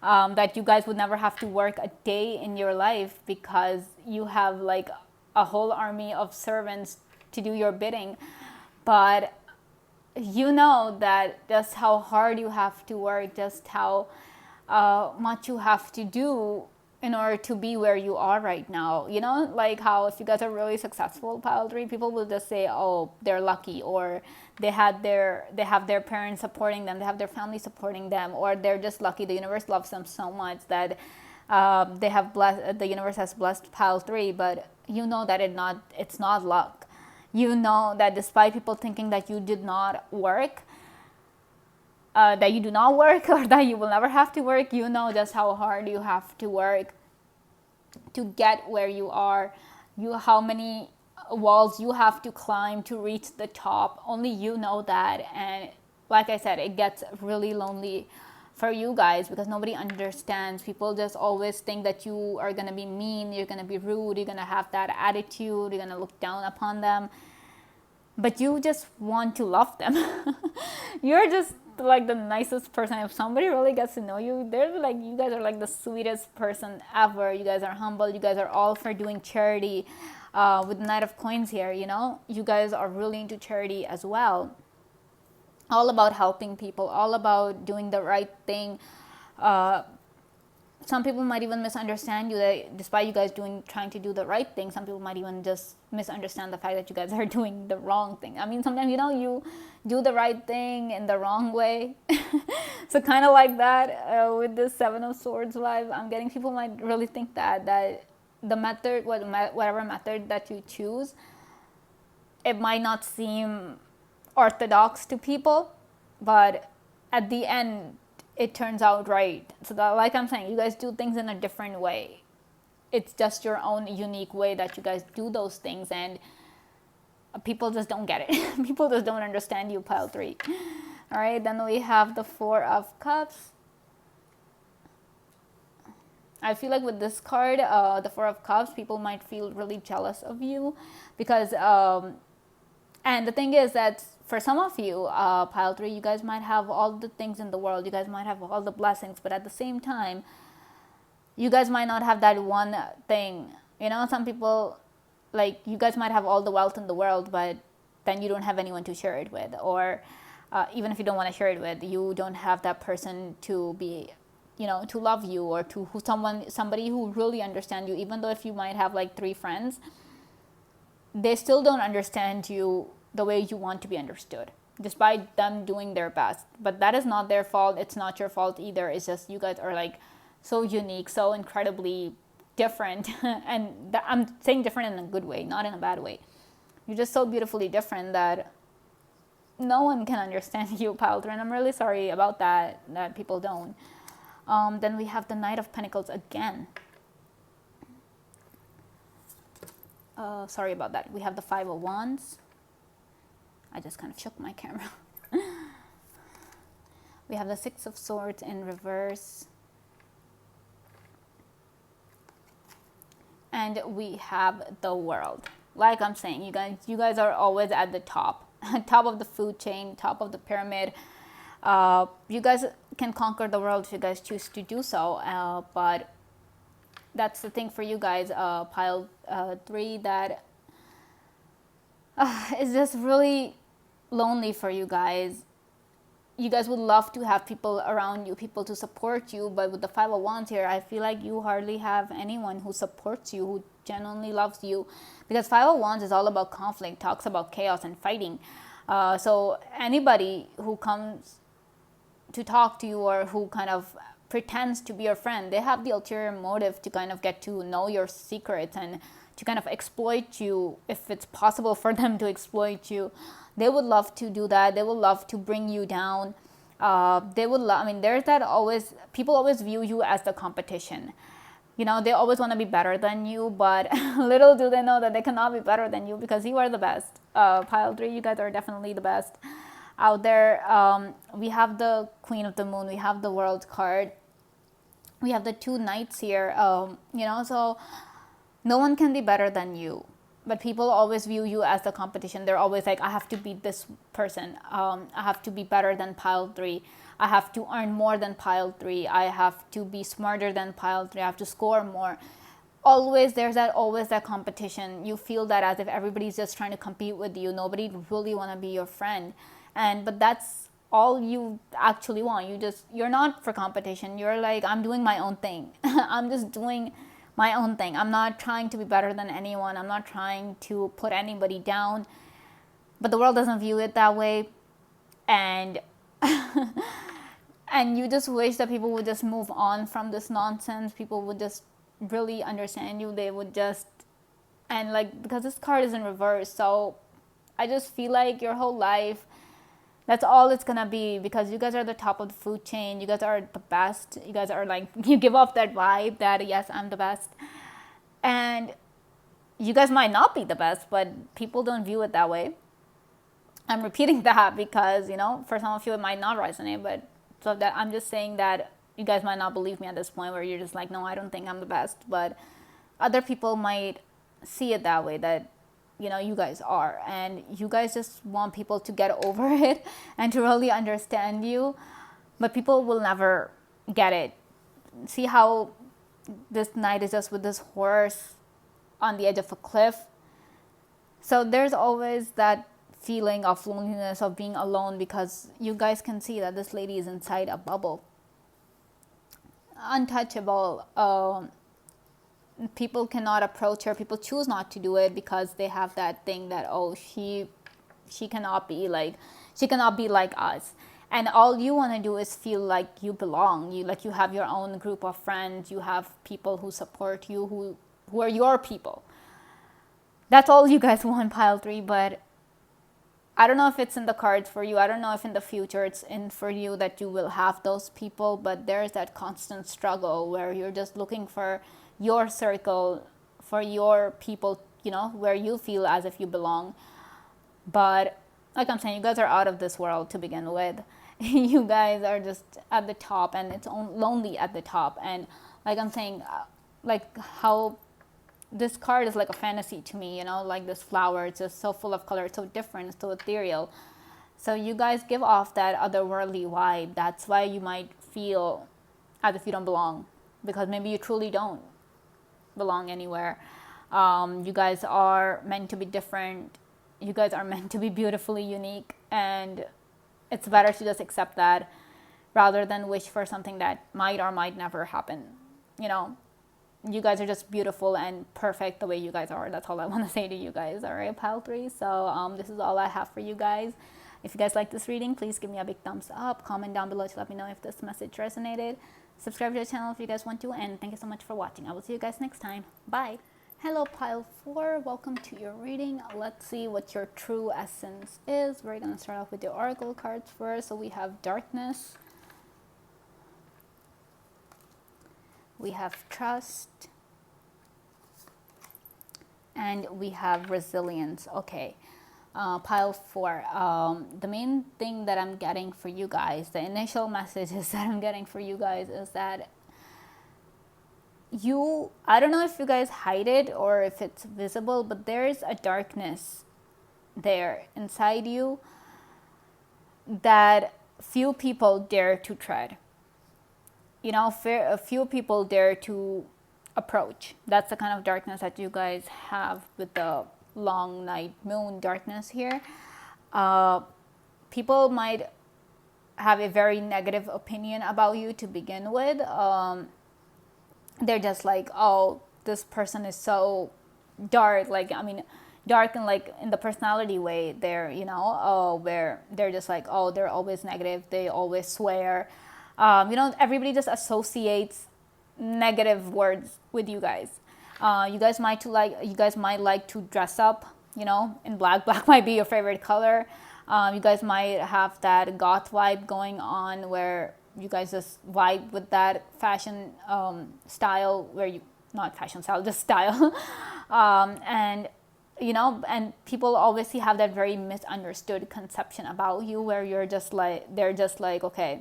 Speaker 1: That you guys would never have to work a day in your life because you have like a whole army of servants to do your bidding. But you know that just how hard you have to work, just how much you have to do in order to be where you are right now. Like how if you guys are really successful, pile 3, people will just say, oh, they're lucky, or they have their parents supporting them, they have their family supporting them, or they're just lucky. The universe loves them so much that the universe has blessed pile 3. But that it's not luck. That despite people thinking that you did not work, that you do not work, or that you will never have to work, just how hard you have to work to get where you are. How many walls you have to climb to reach the top. Only you know that. And like I said, it gets really lonely for you guys because nobody understands. People just always think that you are going to be mean, you're going to be rude, you're going to have that attitude, you're going to look down upon them, but you just want to love them. You're just like the nicest person. If somebody really gets to know you, they're like, you guys are like the sweetest person ever. You guys are humble, you guys are all for doing charity. With Knight of Coins here, you know, you guys are really into charity as well, all about helping people, all about doing the right thing. Some people might even misunderstand you, that despite you guys trying to do the right thing, some people might even just misunderstand the fact that you guys are doing the wrong thing. I mean, sometimes, you know, you do the right thing in the wrong way. So kind of like that, with this Seven of Swords vibe, I'm getting people might really think that the method, whatever method that you choose, it might not seem orthodox to people, but at the end it turns out right. So that, like I'm saying, you guys do things in a different way. It's just your own unique way that you guys do those things, and people just don't get it. People just don't understand you, pile 3. All right, then we have the Four of Cups. I feel like with this card, the Four of Cups, people might feel really jealous of you because, and the thing is that for some of you, pile 3, you guys might have all the things in the world. You guys might have all the blessings, but at the same time, you guys might not have that one thing. You know, some people, like, you guys might have all the wealth in the world, but then you don't have anyone to share it with. Or even if you don't want to share it with, you don't have that person to be, you know, to love you, or to somebody who really understands you. Even though if you might have like 3 friends, they still don't understand you the way you want to be understood, despite them doing their best. But that is not their fault. It's not your fault either. It's just you guys are like so unique, so incredibly different. And I'm saying different in a good way, not in a bad way. You're just so beautifully different that no one can understand you, pile 3. And I'm really sorry about that people don't. Then we have the Knight of Pentacles again. Sorry about that. We have the Five of Wands. I just kind of shook my camera. We have the Six of Swords in reverse. And we have the World. Like I'm saying, you guys are always at the top. Top of the food chain, top of the pyramid. You guys can conquer the world if you guys choose to do so. But that's the thing for you guys, pile 3, that it's just really lonely for you guys. You guys would love to have people around you, people to support you, but with the Five of Wands here, I feel like you hardly have anyone who supports you, who genuinely loves you, because Five of Wands is all about conflict, talks about chaos and fighting. So anybody who comes to talk to you, or who kind of pretends to be your friend, they have the ulterior motive to kind of get to know your secrets and to kind of exploit you if it's possible for them to exploit you. They would love to do that. They would love to bring you down. There's that always, people always view you as the competition. You know, they always want to be better than you, but little do they know that they cannot be better than you, because you are the best. Pile 3, you guys are definitely the best out there. We have the Queen of the Moon. We have the World card. We have the 2 Knights here. So no one can be better than you. But people always view you as the competition. They're always like, I have to beat this person. I have to be better than pile 3. I have to earn more than pile 3. I have to be smarter than pile 3. I have to score more. Always, there's always that competition. You feel that as if everybody's just trying to compete with you. Nobody really want to be your friend. But that's all you actually want. You're not for competition. You're like, I'm doing my own thing. I'm just doing my own thing. I'm not trying to be better than anyone. I'm not trying to put anybody down. But the world doesn't view it that way. And and you just wish that people would just move on from this nonsense. People would just really understand you. They would just, and like, because this card is in reverse, so I just feel like your whole life, that's all it's gonna be, because you guys are the top of the food chain. You guys are the best. You guys are like, you give off that vibe that, yes, I'm the best. And you guys might not be the best, but people don't view it that way. I'm repeating that because, for some of you it might not resonate, but so that I'm just saying that you guys might not believe me at this point where you're just like, no, I don't think I'm the best. But other people might see it that way, that, you guys are. And you guys just want people to get over it and to really understand you. But people will never get it. See how this knight is just with this horse on the edge of a cliff. So there's always that feeling of loneliness, of being alone, because you guys can see that this lady is inside a bubble, untouchable. People cannot approach her. People choose not to do it because they have that thing that, oh, she cannot be like us. And all you want to do is feel like you belong. You have your own group of friends. You have people who support you, who are your people. That's all you guys want, pile 3. But I don't know if it's in the cards for you. I don't know if in the future it's in for you that you will have those people. But there's that constant struggle where you're just looking for your circle, for your people, where you feel as if you belong. But like I'm saying, you guys are out of this world to begin with. You guys are just at the top, and it's lonely at the top. And like I'm saying, like how this card is like a fantasy to me, like this flower. It's just so full of color. It's so different. It's so ethereal. So you guys give off that otherworldly vibe. That's why you might feel as if you don't belong, because maybe you truly don't belong anywhere. You guys are meant to be different. You guys are meant to be beautifully unique, and it's better to just accept that rather than wish for something that might or might never happen. You guys are just beautiful and perfect the way you guys are. That's all I want to say to you guys. All right, pile 3. So this is all I have for you guys. If you guys like this reading, please give me a big thumbs up. Comment down below to let me know if this message resonated. Subscribe to the channel if you guys want to, and thank you so much for watching. I will see you guys next time. Bye. Hello, pile 4. Welcome to your reading. Let's see what your true essence is. We're going to start off with the oracle cards first. So we have darkness. We have trust. And we have resilience. Okay. Pile 4. The main thing that I'm getting for you guys, the initial messages that I'm getting for you guys is that I don't know if you guys hide it or if it's visible, but there's a darkness there inside you that few people dare to tread. A few people dare to approach. That's the kind of darkness that you guys have with the long night moon darkness here. People might have a very negative opinion about you to begin with. They're just like, oh, this person is so dark. Dark in in the personality way. They're, where they're just like, oh, they're always negative. They always swear. Everybody just associates negative words with you guys. You guys might like to dress up, in black. Black might be your favorite color. You guys might have that goth vibe going on where you guys just vibe with that fashion style, not fashion style, just style. And people obviously have that very misunderstood conception about you where they're just like, okay,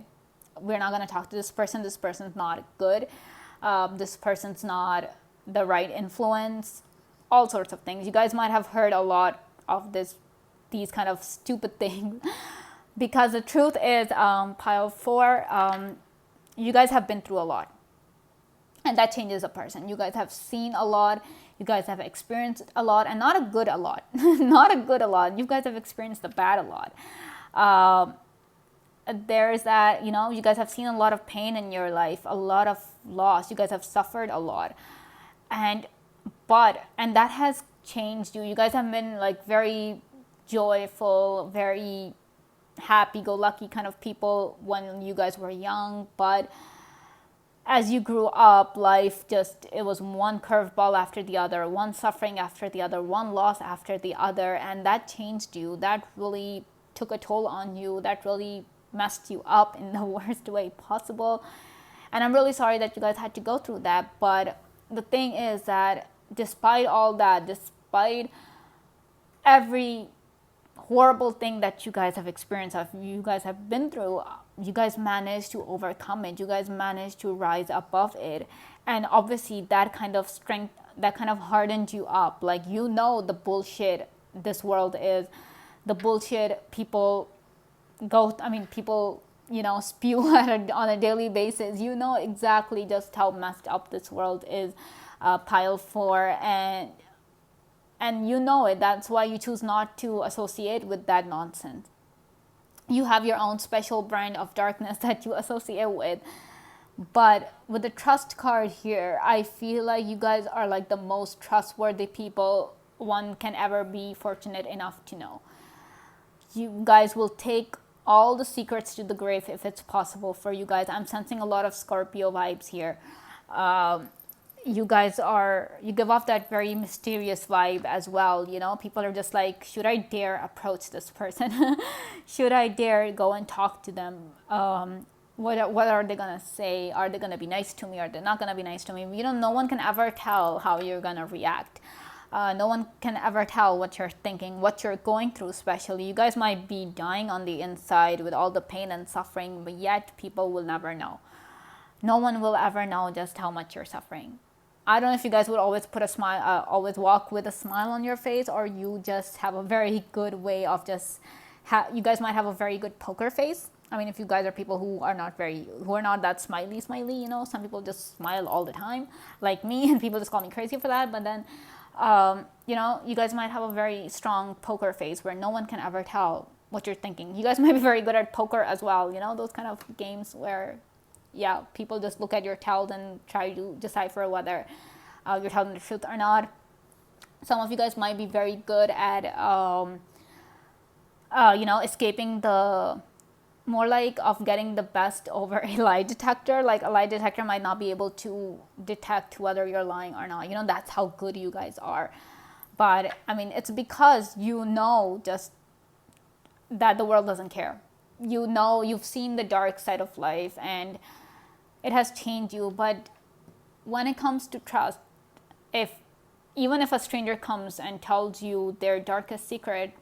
Speaker 1: we're not going to talk to this person. This person's not good. This person's not the right influence. All sorts of things. You guys might have heard a lot of these kind of stupid things. Because the truth is, pile 4, you guys have been through a lot. And that changes a person. You guys have seen a lot. You guys have experienced a lot. And not a good a lot. Not a good a lot. You guys have experienced the bad a lot. There's that, you guys have seen a lot of pain in your life. A lot of loss. You guys have suffered a lot. And that has changed you. You guys have been very joyful, very happy-go-lucky kind of people when you guys were young, but as you grew up, life it was one curveball after the other, one suffering after the other, one loss after the other, and that changed you. That really took a toll on you. That really messed you up in the worst way possible. And I'm really sorry that you guys had to go through that, but the thing is that despite all that, despite every horrible thing that you guys have experienced, you guys have been through, you guys managed to overcome it, you guys managed to rise above it. And obviously that kind of strength, that kind of hardened you up. Like, you know, the bullshit this world is, the bullshit people people, you know, spew on a daily basis. You know exactly just how messed up this world is, Pile 4. And you know it. That's why you choose not to associate with that nonsense. You have your own special brand of darkness that you associate with. But with the trust card here, I feel like you guys are like the most trustworthy people one can ever be fortunate enough to know. You guys will take all the secrets to the grave if it's possible for you guys. I'm sensing a lot of Scorpio vibes here. You give off that very mysterious vibe as well. You know, people are just like, should I dare approach this person? Should I dare go and talk to them? What are they gonna say? Are they gonna be nice to me? Are they not gonna be nice to me? You know, no one can ever tell how you're gonna react. No one can ever tell what you're thinking, what you're going through. Especially, you guys might be dying on the inside with all the pain and suffering, but yet people will never know. No one will ever know just how much you're suffering. I don't know if you guys would always put a smile, always walk with a smile on your face, or you just have a very good way of just. You guys might have a very good poker face. I mean, if you guys are people who are not that smiley, you know, some people just smile all the time, like me, and people just call me crazy for that. But then, you know, you guys might have a very strong poker face where no one can ever tell what you're thinking. You guys might be very good at poker as well, you know, those kind of games where, yeah, people just look at your tells and try to decipher whether you're telling the truth or not. Some of you guys might be very good at, you know, escaping the, more like of getting the best over a lie detector. Like, a lie detector might not be able to detect whether you're lying or not. You know, that's how good you guys are. But I mean, it's because you know just that the world doesn't care. You know, you've seen the dark side of life and it has changed you. But when it comes to trust, even if a stranger comes and tells you their darkest secret,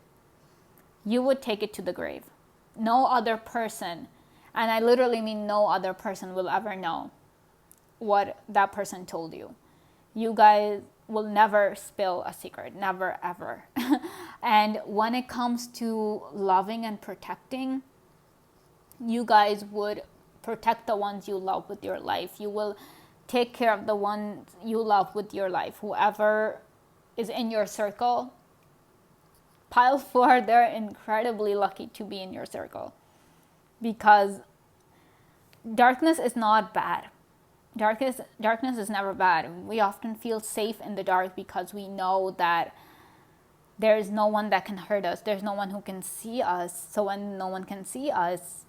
Speaker 1: you would take it to the grave. No other person, and I literally mean no other person, will ever know what that person told you. You guys will never spill a secret, never ever. And when it comes to loving and protecting, you guys would protect the ones you love with your life. You will take care of the ones you love with your life. Whoever is in your circle, Pile 4, they're incredibly lucky to be in your circle, because darkness is not bad. Darkness is never bad. We often feel safe in the dark because we know that there's no one that can hurt us. There's no one who can see us. So when no one can see us,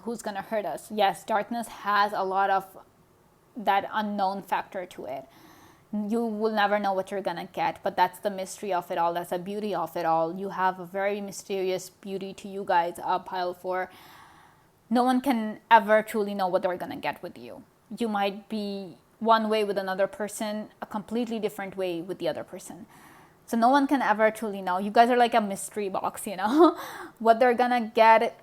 Speaker 1: who's going to hurt us? Yes, darkness has a lot of that unknown factor to it. You will never know what you're going to get, but that's the mystery of it all. That's the beauty of it all. You have a very mysterious beauty to you guys, Pile 4. No one can ever truly know what they're going to get with you. You might be one way with another person, a completely different way with the other person. So no one can ever truly know. You guys are like a mystery box, you know. What they're going to get,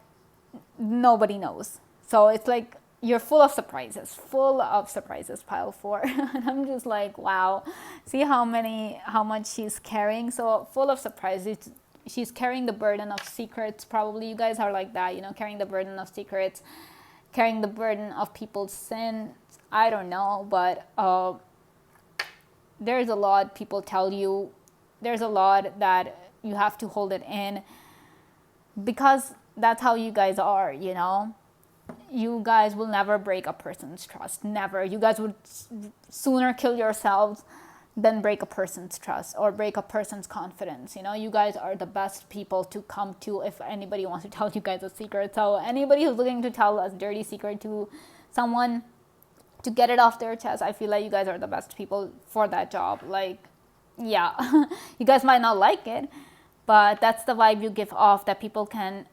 Speaker 1: nobody knows. So it's like, you're full of surprises, Pile 4. And I'm just like, wow, see how much she's carrying. So full of surprises. She's carrying the burden of secrets. Probably you guys are like that, you know, carrying the burden of secrets, carrying the burden of people's sins. I don't know, but there's a lot people tell you. There's a lot that you have to hold it in, because that's how you guys are, you know. You guys will never break a person's trust. Never. You guys would sooner kill yourselves than break a person's trust or break a person's confidence. You know, you guys are the best people to come to if anybody wants to tell you guys a secret. So anybody who's looking to tell a dirty secret to someone to get it off their chest, I feel like you guys are the best people for that job. Like, yeah, you guys might not like it, but that's the vibe you give off, that people can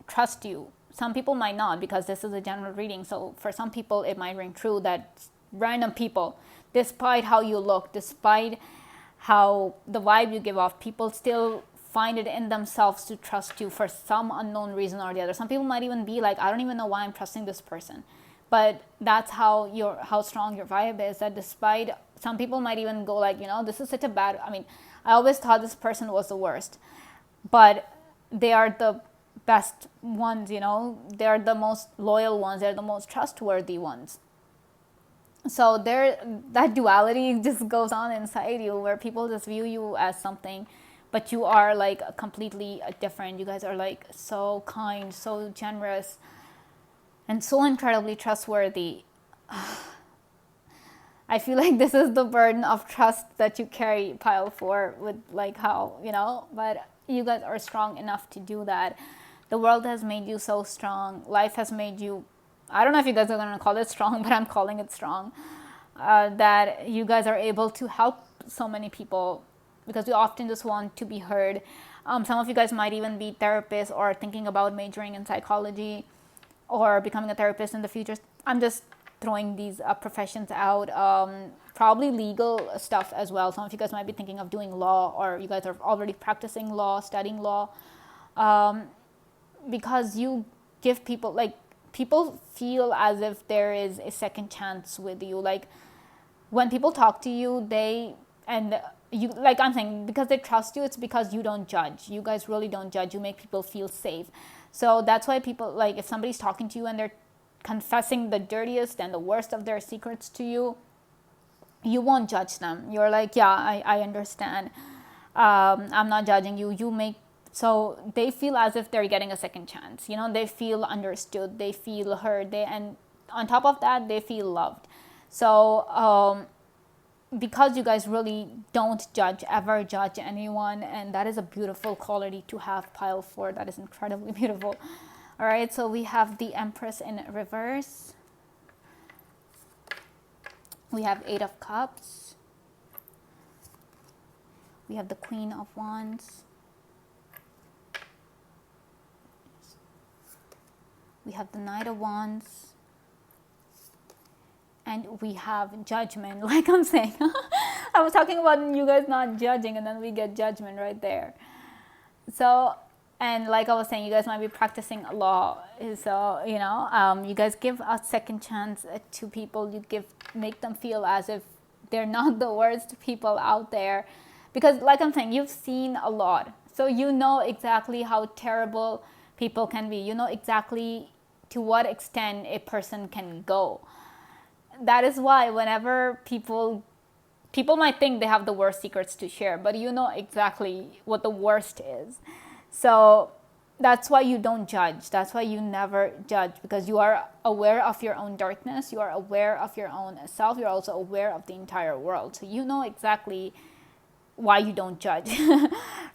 Speaker 1: trust you. Some people might not, because this is a general reading. So for some people, it might ring true that random people, despite how you look, despite how the vibe you give off, people still find it in themselves to trust you for some unknown reason or the other. Some people might even be like, I don't even know why I'm trusting this person. But that's how strong your vibe is, that despite some people might even go like, this is such a bad, I mean, I always thought this person was the worst, but they are the best ones, they're the most loyal ones, they're the most trustworthy ones. So that duality just goes on inside you, where people just view you as something, but you are like completely different. You guys are like so kind, so generous, and so incredibly trustworthy. I feel like this is the burden of trust that you carry, pile 4, with like how, but you guys are strong enough to do that. The world has made you so strong. Life has made you, I don't know if you guys are going to call it strong, but I'm calling it strong. That you guys are able to help so many people, because we often just want to be heard. Some of you guys might even be therapists or thinking about majoring in psychology or becoming a therapist in the future. I'm just throwing these professions out. Probably legal stuff as well. Some of you guys might be thinking of doing law, or you guys are already practicing law, studying law, because you give people, like, people feel as if there is a second chance with you. Like, when people talk to you, you, like I'm saying, because they trust you, it's because you don't judge. You guys really don't judge. You make people feel safe. So that's why people, like, if somebody's talking to you and they're confessing the dirtiest and the worst of their secrets to you, you won't judge them. You're like, yeah, I understand. I'm not judging you. So they feel as if they're getting a second chance. They feel understood. They feel heard. And on top of that, they feel loved. So because you guys really don't ever judge anyone, and that is a beautiful quality to have, pile 4. That is incredibly beautiful. All right, so we have the Empress in reverse. We have 8 of Cups. We have the Queen of Wands. We have the Knight of Wands. And we have Judgment, like I'm saying. I was talking about you guys not judging, and then we get Judgment right there. So, and like I was saying, you guys might be practicing law. So, you guys give a second chance to people. You make them feel as if they're not the worst people out there. Because like I'm saying, you've seen a lot. So you know exactly how terrible people can be. You know exactly to what extent a person can go. That is why whenever people might think they have the worst secrets to share, but you know exactly what the worst is. So that's why you don't judge. That's why you never judge, because you are aware of your own darkness. You are aware of your own self. You're also aware of the entire world. So you know exactly why you don't judge,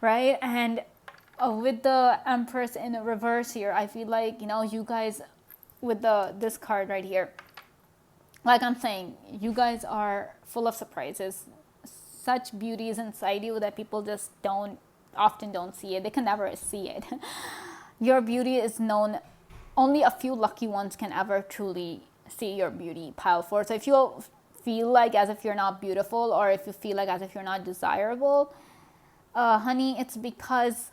Speaker 1: right? And with the Empress in reverse here, I feel like, you guys, with this card right here, like I'm saying, you guys are full of surprises. Such beauty is inside you that people just often don't see it. They can never see it. Your beauty is known. Only a few lucky ones can ever truly see your beauty, pile 4. So if you feel like as if you're not beautiful, or if you feel like as if you're not desirable, honey, it's because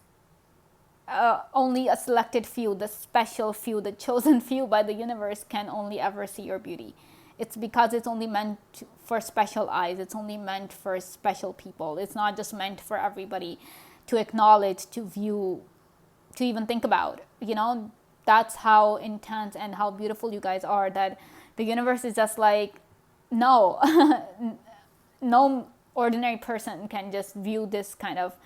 Speaker 1: only a selected few, the special few, the chosen few by the universe, can only ever see your beauty. It's because it's only meant for special eyes. It's only meant for special people. It's not just meant for everybody to acknowledge, to view, to even think about. That's how intense and how beautiful you guys are, that the universe is just like, no, no ordinary person can just view this kind of,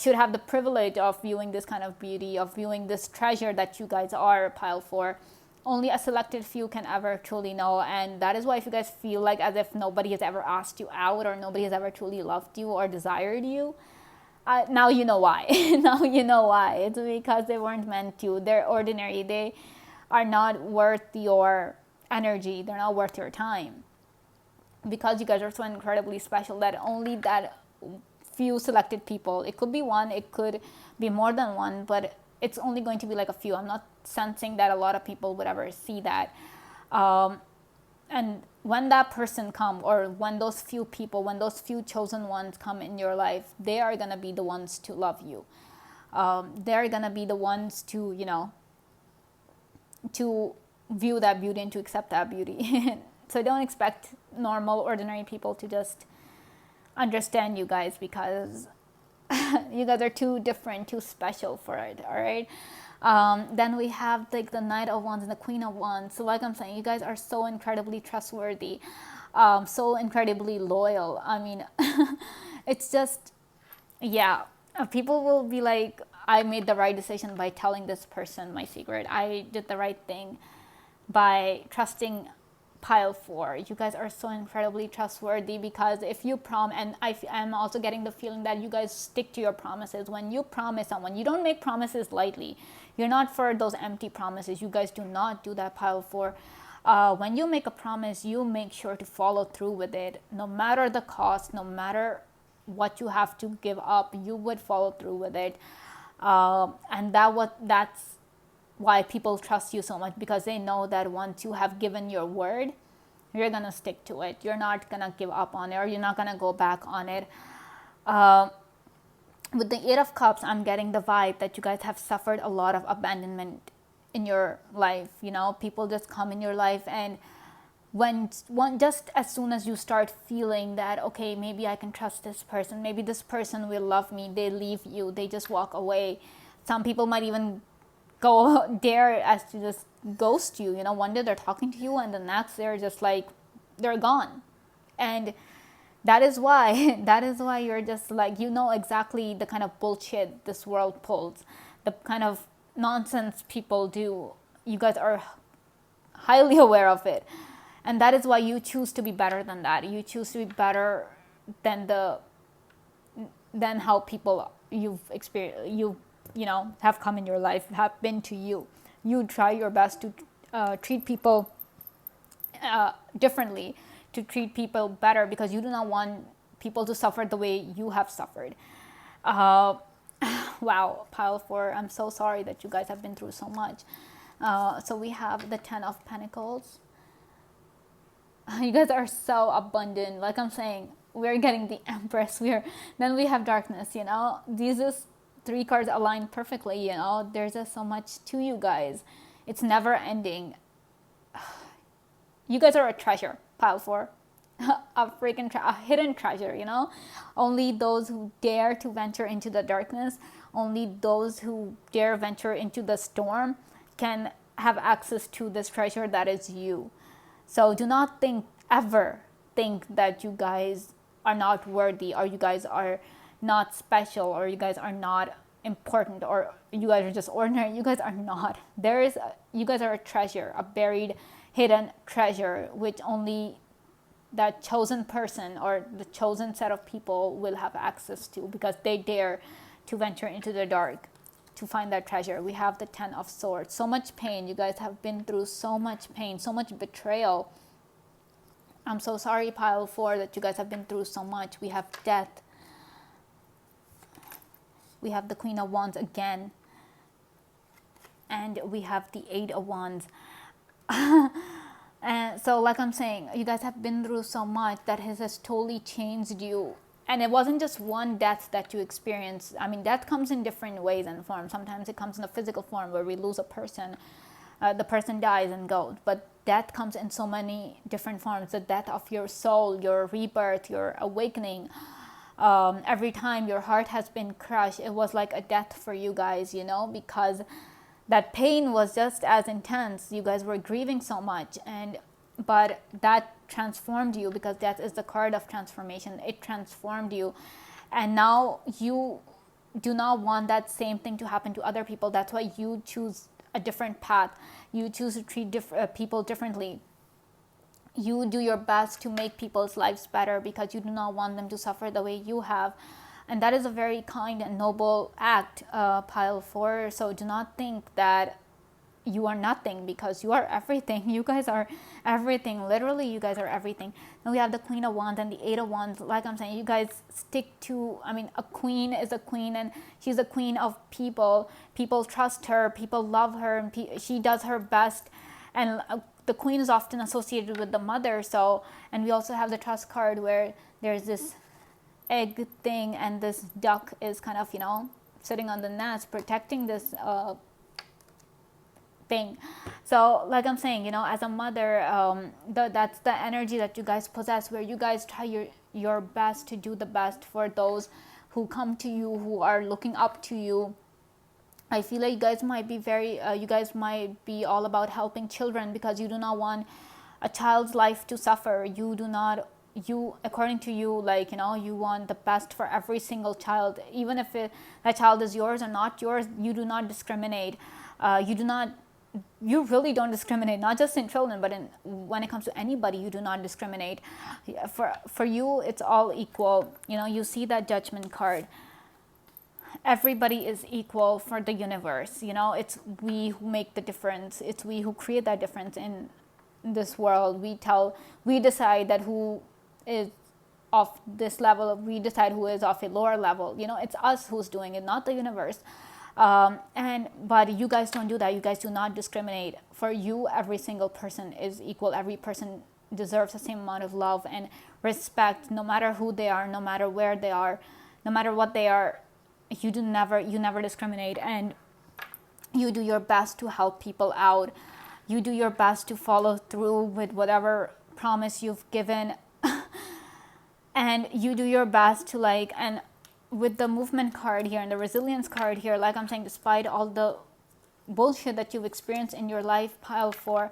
Speaker 1: should have the privilege of viewing this kind of beauty, of viewing this treasure that you guys are, pile 4. Only a selected few can ever truly know. And that is why, if you guys feel like as if nobody has ever asked you out, or nobody has ever truly loved you or desired you, now you know why. Now you know why. It's because they weren't meant to. They're ordinary. They are not worth your energy. They're not worth your time. Because you guys are so incredibly special, that only that few selected people, it could be one, it could be more than one, but it's only going to be like a few. I'm not sensing that a lot of people would ever see that. And when that person come, or when those few people, when those few chosen ones come in your life, they are gonna be the ones to love you. They're gonna be the ones to, to view that beauty and to accept that beauty. So don't expect normal, ordinary people to just understand you guys, because you guys are too different, too special for it. All right. Then we have like the Knight of Wands and the Queen of Wands. So like I'm saying, you guys are so incredibly trustworthy, so incredibly loyal. I mean, it's just, yeah, people will be like, I made the right decision by telling this person my secret. I did the right thing by trusting pile 4. You guys are so incredibly trustworthy, because if you and I'm also getting the feeling that you guys stick to your promises. When you promise someone, you don't make promises lightly. You're not for those empty promises. You guys do not do that, pile 4. When you make a promise, you make sure to follow through with it, no matter the cost, no matter what you have to give up, you would follow through with it. And that's why people trust you so much, because they know that once you have given your word, you're gonna stick to it. You're not gonna give up on it, or you're not gonna go back on it. With the 8 of Cups, I'm getting the vibe that you guys have suffered a lot of abandonment in your life. People just come in your life, and just as soon as you start feeling that, okay, maybe I can trust this person, maybe this person will love me, they leave you, they just walk away. Some people might even go dare as to just ghost you. One day they're talking to you, and the next they're just like, they're gone. And that is why you're just like, exactly the kind of bullshit this world pulls, the kind of nonsense people do. You guys are highly aware of it. And that is why you choose to be better than that. You choose to be better than how people you've experienced, have come in your life, have been to you. You try your best to treat people differently, to treat people better, because you do not want people to suffer the way you have suffered. Wow, pile 4, I'm so sorry that you guys have been through so much. So we have the 10 of Pentacles. You guys are so abundant. Like I'm saying, we're getting the Empress. Then we have Darkness. These is 3 cards aligned perfectly. There's just so much to you guys. It's never ending. You guys are a treasure, pile 4. A freaking a hidden treasure. Only those who dare to venture into the darkness, only those who dare venture into the storm can have access to this treasure that is you. So do not ever think that you guys are not worthy, or you guys are not special, or you guys are not important, or you guys are just ordinary. You guys are not. You guys are a treasure, a buried, hidden treasure, which only that chosen person or the chosen set of people will have access to, because they dare to venture into the dark to find that treasure. We have the 10 of Swords. So much pain. You guys have been through so much pain, so much betrayal. I'm so sorry, pile 4, that you guys have been through so much. We have death. We have the Queen of Wands again. And we have the 8 of Wands. And so like I'm saying, you guys have been through so much that has totally changed you. And it wasn't just one death that you experienced. I mean, death comes in different ways and forms. Sometimes it comes in a physical form where we lose a person. The person dies and goes. But death comes in so many different forms. The death of your soul, your rebirth, your awakening. Every time your heart has been crushed, it was like a death for you guys, because that pain was just as intense. You guys were grieving so much, but that transformed you, because death is the card of transformation. It transformed you, and now you do not want that same thing to happen to other people. That's why you choose a different path. You choose to treat people differently. You do your best to make people's lives better, because you do not want them to suffer the way you have. And that is a very kind and noble act, pile 4. So do not think that you are nothing, because you are everything. You guys are everything. Literally, you guys are everything. Then we have the Queen of Wands and the 8 of Wands. Like I'm saying, you guys stick to, a queen is a queen, and she's a queen of people. People trust her. People love her, and she does her best. And the queen is often associated with the mother. So, and we also have the trust card where there's this egg thing, and this duck is kind of, sitting on the nest protecting this thing. So like I'm saying, as a mother, that's the energy that you guys possess, where you guys try your best to do the best for those who come to you, who are looking up to you. I feel like you guys might be all about helping children, because you do not want a child's life to suffer. According to you, you want the best for every single child, even if that child is yours or not yours. You do not discriminate. You really don't discriminate, not just in children, but when it comes to anybody. You do not discriminate. For you, it's all equal. You see that Judgment card. Everybody is equal for the universe. It's we who make the difference. It's we who create that difference in this world. We decide that who is of this level. We decide who is of a lower level. It's us who's doing it, not the universe. But you guys don't do that. You guys do not discriminate. For you, every single person is equal. Every person deserves the same amount of love and respect, no matter who they are, no matter where they are, no matter what they are. You never discriminate, and you do your best to help people out. You do your best to follow through with whatever promise you've given. And you do your best to and with the Movement card here and the Resilience card here, like I'm saying, despite all the bullshit that you've experienced in your life, pile 4,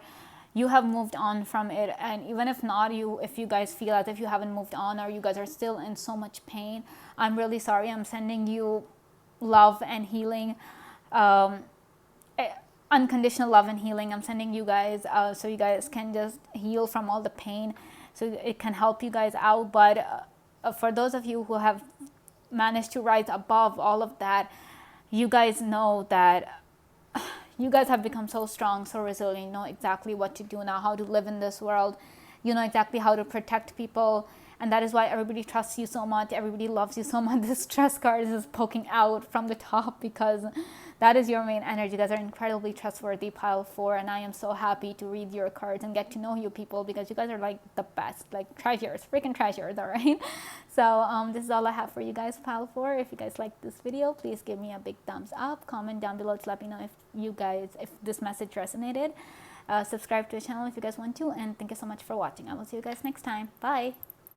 Speaker 1: you have moved on from it. And even if not, if you guys feel as if you haven't moved on, or you guys are still in so much pain, I'm really sorry. I'm sending you love and healing, unconditional love and healing. I'm sending you guys so you guys can just heal from all the pain, so it can help you guys out. But for those of you who have managed to rise above all of that, you guys know that you guys have become so strong, so resilient. You know exactly what to do now, how to live in this world. You know exactly how to protect people. And that is why everybody trusts you so much. Everybody loves you so much. This trust card is poking out from the top, because that is your main energy. You guys are incredibly trustworthy, pile 4. And I am so happy to read your cards and get to know you people, because you guys are the best, treasures, freaking treasures, all right? So this is all I have for you guys, pile 4. If you guys like this video, please give me a big thumbs up. Comment down below to let me know if this message resonated. Subscribe to the channel if you guys want to. And thank you so much for watching. I will see you guys next time. Bye.